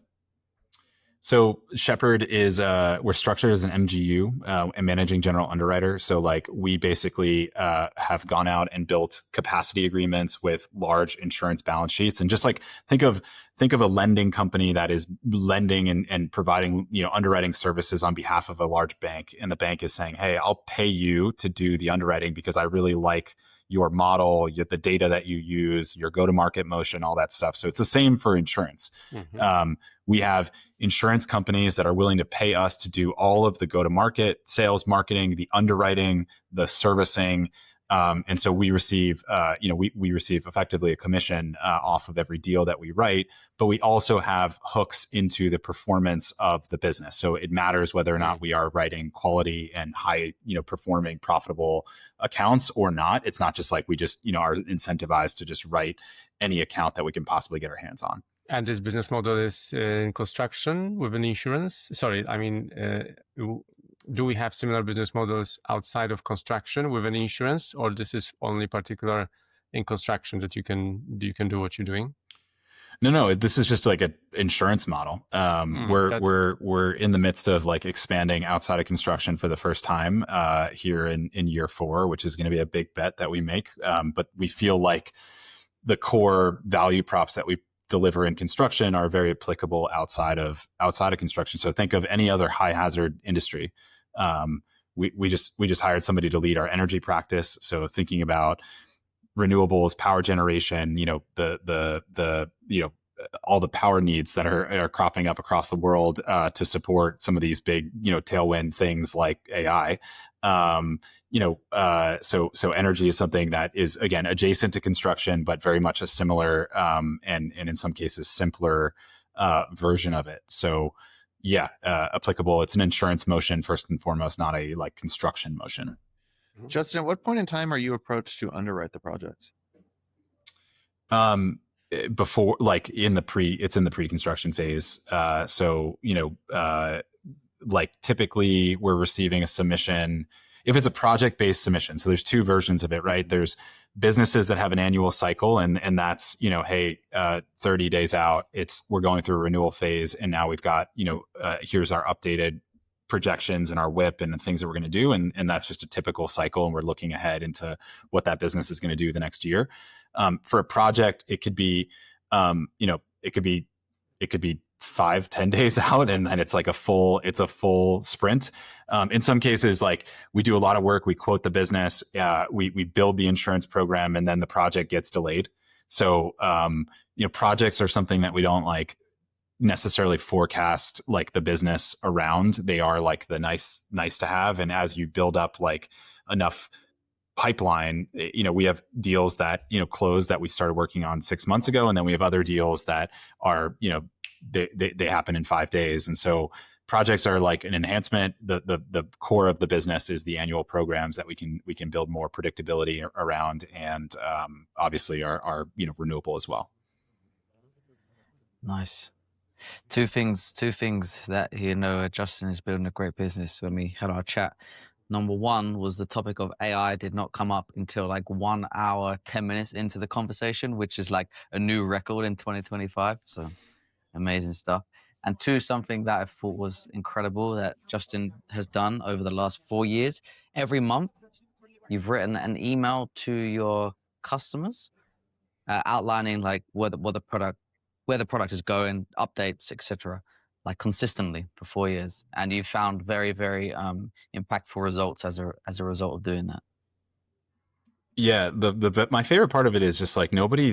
So Shepherd is we're structured as an MGU, a managing general underwriter. So like we basically have gone out and built capacity agreements with large insurance balance sheets, and just like think of a lending company that is lending and providing underwriting services on behalf of a large bank, and the bank is saying, hey, I'll pay you to do the underwriting because I really like your model, the data that you use, your go-to-market motion, all that stuff. So it's the same for insurance. Mm-hmm. We have insurance companies that are willing to pay us to do all of the go-to-market, sales, marketing, the underwriting, the servicing. And so we receive, we receive effectively a commission off of every deal that we write, but we also have hooks into the performance of the business. So it matters whether or not we are writing quality and high, performing, profitable accounts or not. It's not just like we just, are incentivized to just write any account that we can possibly get our hands on. And this business model is in construction with an insurance? Sorry, I mean, do we have similar business models outside of construction with an insurance, or this is only particular in construction that you can do what you're doing? No, this is just like an insurance model. We're in the midst of like expanding outside of construction for the first time here in year 4, which is going to be a big bet that we make. But we feel like the core value props that we deliver in construction are very applicable outside of construction. So think of any other high hazard industry. We just hired somebody to lead our energy practice. So thinking about renewables, power generation, all the power needs that are cropping up across the world to support some of these big, tailwind things like AI. So energy is something that is, again, adjacent to construction, but very much a similar and in some cases simpler version of it. So, applicable. It's an insurance motion first and foremost, not a like construction motion. Justin, at what point in time are you approached to underwrite the project? Before, like it's in the pre-construction phase. So, like typically we're receiving a submission if it's a project-based submission. So there's two versions of it, right? There's businesses that have an annual cycle, and that's, hey, 30 days out, we're going through a renewal phase, and now we've got, here's our updated projections and our WIP and the things that we're going to do, and that's just a typical cycle, and we're looking ahead into what that business is going to do the next year. For a project, it could be, it could be 5-10 days out, and then it's a full sprint. In some cases, like we do a lot of work, we quote the business, we build the insurance program, and then the project gets delayed. So projects are something that we don't like necessarily forecast like the business around. They are like the nice to have, and as you build up like enough pipeline, we have deals that close that we started working on 6 months ago, and then we have other deals that are they happen in 5 days. And so projects are like an enhancement. The core of the business is the annual programs that we can build more predictability around, and obviously are renewable as well. Nice. Two things that Justin is building a great business. When we had our chat, number one was the topic of AI did not come up until like 1 hour 10 minutes into the conversation, which is like a new record in 2025. So amazing stuff. And two, something that I thought was incredible that Justin has done over the last 4 years. Every month, you've written an email to your customers outlining like where the product is going, updates, etc., like consistently for 4 years, and you found very, very impactful results as a result of doing that. Yeah, my favorite part of it is just like nobody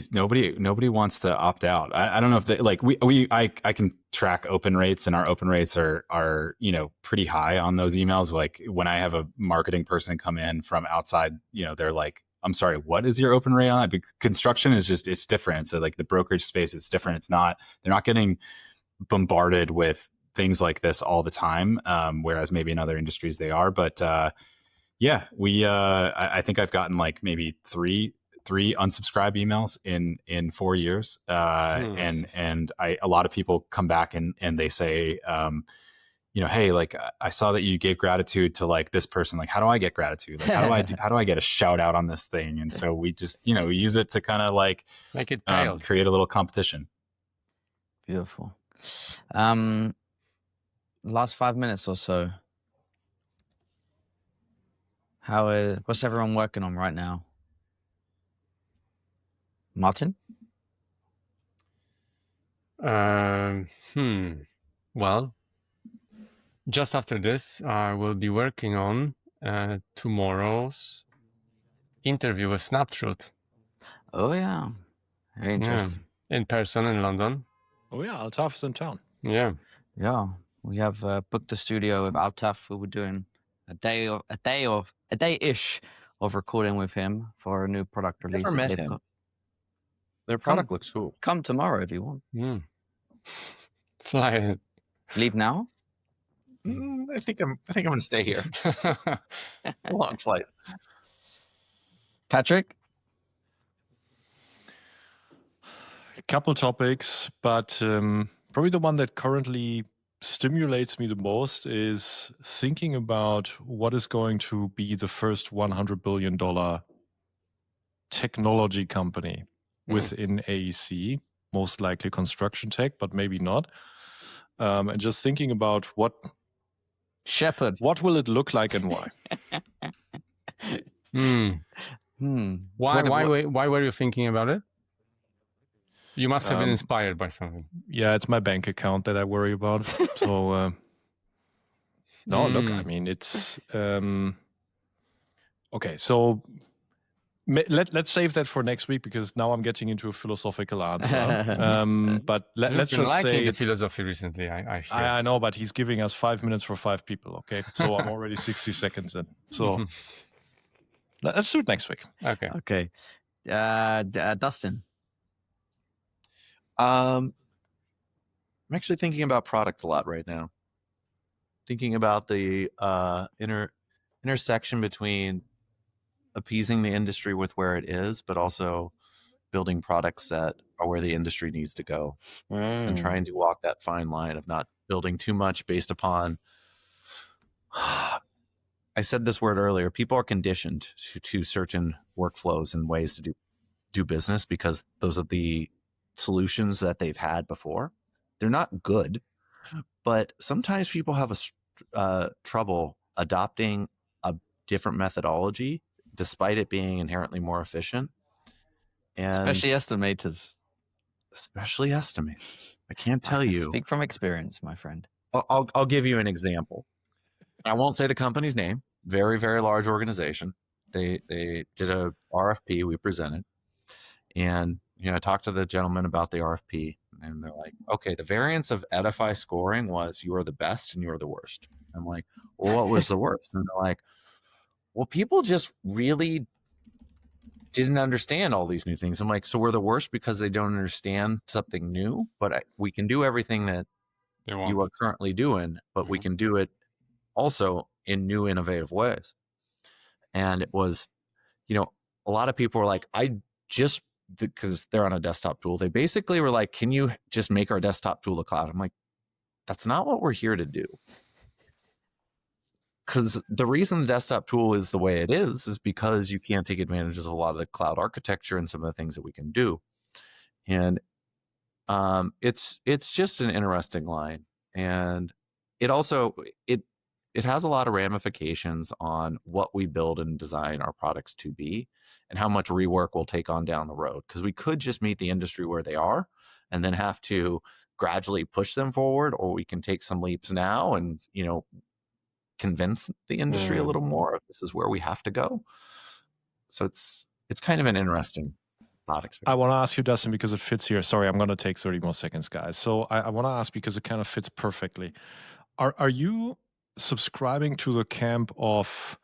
wants to opt out. I don't know if they like I can track open rates, and our open rates are pretty high on those emails. Like when I have a marketing person come in from outside, they're like, I'm sorry, what is your open rate on that? Because construction is it's different. So like the brokerage space, it's different. They're not getting bombarded with things like this all the time, whereas maybe in other industries they are. But yeah, I think I've gotten like maybe three unsubscribe emails in 4 years, and a lot of people come back and they say, hey, like I saw that you gave gratitude to like this person. Like, how do I get gratitude? Like, how do I get a shout out on this thing? And so we just we use it to kind of like make it create a little competition. Beautiful. Last 5 minutes or so. What's everyone working on right now? Martin? Well, just after this, I will be working on tomorrow's interview with Snapshot. Oh yeah, very interesting. Yeah. In person in London. Oh yeah, Altaf is in town. Yeah. We have booked the studio with Altaf. We were doing a day-ish of recording with him for a new product release. Never met him. Their product looks cool. Come tomorrow if you want. Fly in. Leave now? I think I'm going to stay here. A long flight. Patric? A couple topics, but probably the one that currently stimulates me the most is thinking about what is going to be the first $100 billion technology company within AEC, most likely construction tech, but maybe not. And just thinking about what will it look like and why? Why were you thinking about it? You must have been inspired by something. Yeah, it's my bank account that I worry about. So, no, look, I mean, it's okay. So let's save that for next week, because now I'm getting into a philosophical answer. But let's just say the philosophy recently. I know, but he's giving us 5 minutes for 5 people. Okay, so I'm already 60 seconds in. So let's do it next week. Okay. Dustin. I'm actually thinking about product a lot right now. thinking about the intersection between appeasing the industry with where it is, but also building products that are where the industry needs to go, and trying to walk that fine line of not building too much based upon I said this word earlier, people are conditioned to certain workflows and ways to do business because those are the solutions that they've had before. They're not good, but sometimes people have trouble adopting a different methodology despite it being inherently more efficient. And Especially estimators. I can't tell you. Speak from experience, my friend. I'll give you an example. I won't say the company's name. Very, very large organization. They did a RFP. We presented, and I talked to the gentleman about the RFP, and they're like, "Okay, the variance of Edify scoring was you are the best and you are the worst." I'm like, "Well, what was the worst?" And they're like, "Well, people just really didn't understand all these new things." I'm like, "So we're the worst because they don't understand something new, but we can do everything that you are currently doing, but we can do it also in new, innovative ways." And it was, a lot of people were like, because they're on a desktop tool, they basically were like, "Can you just make our desktop tool a cloud?" I'm like, that's not what we're here to do. Because the reason the desktop tool is the way it is because you can't take advantage of a lot of the cloud architecture and some of the things that we can do. And it's just an interesting line. And it also, it has a lot of ramifications on what we build and design our products to be and how much rework we'll take on down the road. Because we could just meet the industry where they are and then have to gradually push them forward, or we can take some leaps now and, convince the industry a little more if this is where we have to go. So it's kind of an interesting thought experience. I want to ask you, Dustin, because it fits here. Sorry, I'm going to take 30 more seconds, guys. So I want to ask because it kind of fits perfectly. Are you subscribing to the camp of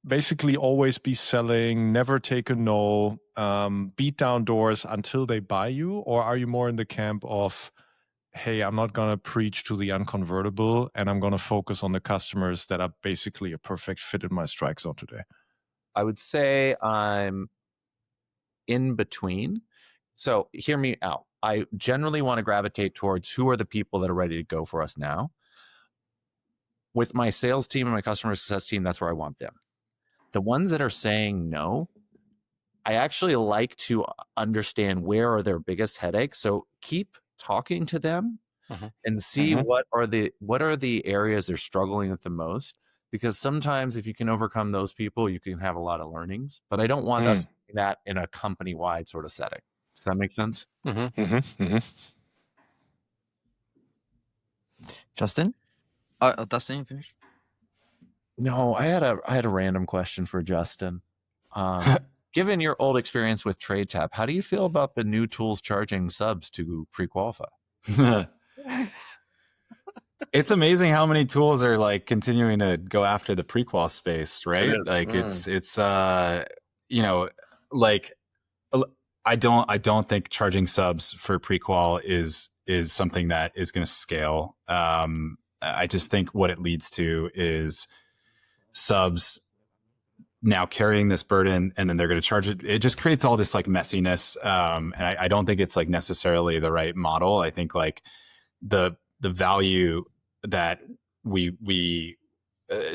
basically always be selling, never take a no, beat down doors until they buy you? Or are you more in the camp of, hey, I'm not going to preach to the unconvertible and I'm going to focus on the customers that are basically a perfect fit in my strike zone today? I would say I'm in between. So hear me out. I generally want to gravitate towards who are the people that are ready to go for us now. With my sales team and my customer success team, that's where I want them. The ones that are saying no, I actually like to understand where are their biggest headaches. So keep talking to them and see what are the areas they're struggling with the most. Because sometimes if you can overcome those people, you can have a lot of learnings. But I don't want us doing that in a company-wide sort of setting. Does that make sense? Justin? Dustin, you finished? No, I had a random question for Justin. Given your old experience with TradeTap, how do you feel about the new tools charging subs to pre-qualify? It's amazing how many tools are like continuing to go after the pre-qual space, right? Like it's like I don't think charging subs for pre-qual is something that is going to scale. I just think what it leads to is subs now carrying this burden, and then they're going to charge it. It just creates all this like messiness, and I don't think it's like necessarily the right model. I think like the value that we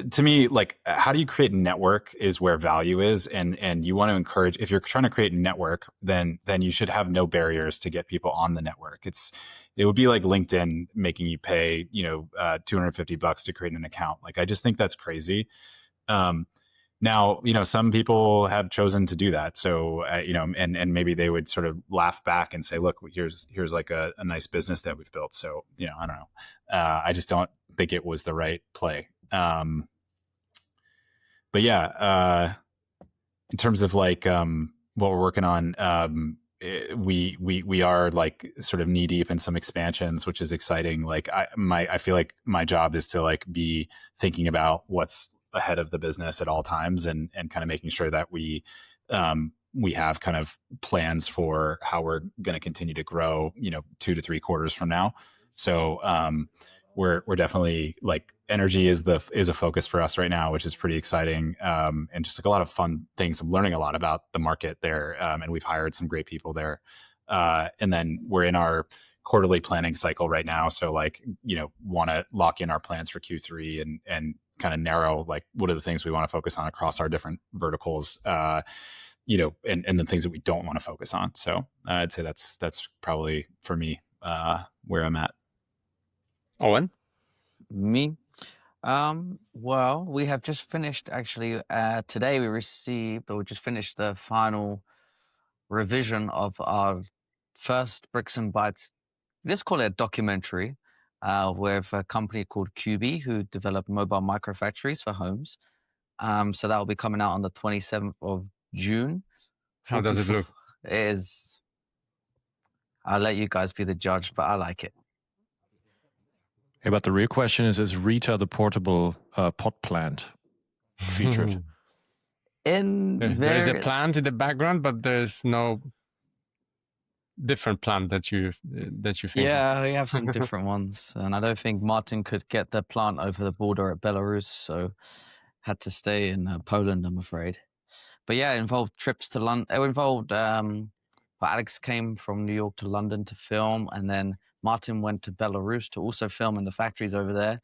to me, like how do you create a network is where value is, and you want to encourage, if you're trying to create a network, then you should have no barriers to get people on the network. It would be like LinkedIn making you pay $250 to create an account. Like I just think that's crazy. Now, some people have chosen to do that. So, and maybe they would sort of laugh back and say, look, here's like a nice business that we've built. So, I don't know. I just don't think it was the right play. But yeah, in terms of like what we're working on, we are like sort of knee deep in some expansions, which is exciting. Like I feel like my job is to like be thinking about what's ahead of the business at all times, and kind of making sure that we have kind of plans for how we're going to continue to grow, 2 to 3 quarters from now. So we're definitely like energy is a focus for us right now, which is pretty exciting, and just like a lot of fun things. I'm learning a lot about the market there, and we've hired some great people there. And then we're in our quarterly planning cycle right now, so like want to lock in our plans for Q3 and kind of narrow like what are the things we want to focus on across our different verticals, and the things that we don't want to focus on. So I'd say that's probably for me where I'm at. Owen? Me? Well, we have just finished actually. Today we just finished the final revision of our first Bricks and Bytes. Let's call it a documentary, with a company called QB who develop mobile microfactories for homes. So that will be coming out on the 27th of June. How does it look? It is. I'll let you guys be the judge, but I like it. Hey, but the real question is Rita the portable pot plant featured? There is a plant in the background, but there's no different plant that you think. Yeah, we have some different ones, and I don't think Martin could get the plant over the border at Belarus, so had to stay in Poland, I'm afraid. But yeah, it involved trips to London. It involved Alex came from New York to London to film, and then Martin went to Belarus to also film in the factories over there.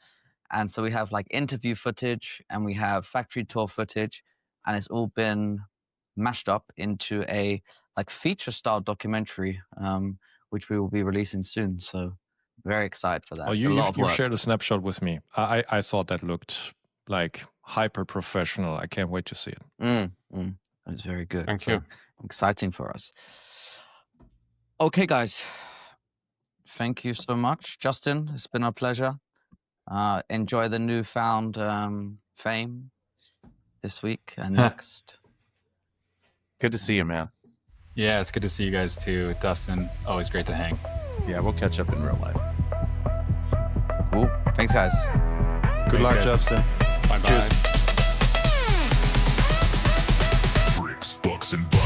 And so we have like interview footage and we have factory tour footage, and it's all been mashed up into a like feature style documentary, which we will be releasing soon. So very excited for that. Oh, you shared a snapshot with me. I thought that looked like hyper professional. I can't wait to see it. It's very good. Thank you. Exciting for us. Okay, guys. Thank you so much, Justin. It's been a pleasure. Enjoy the newfound fame this week and next. Good to see you, man. Yeah, it's good to see you guys too, Dustin. Always great to hang. Yeah, we'll catch up in real life. Cool. Thanks, guys. Good luck, guys. Justin. Bye-bye. Cheers. Bricks, bucks, and bucks.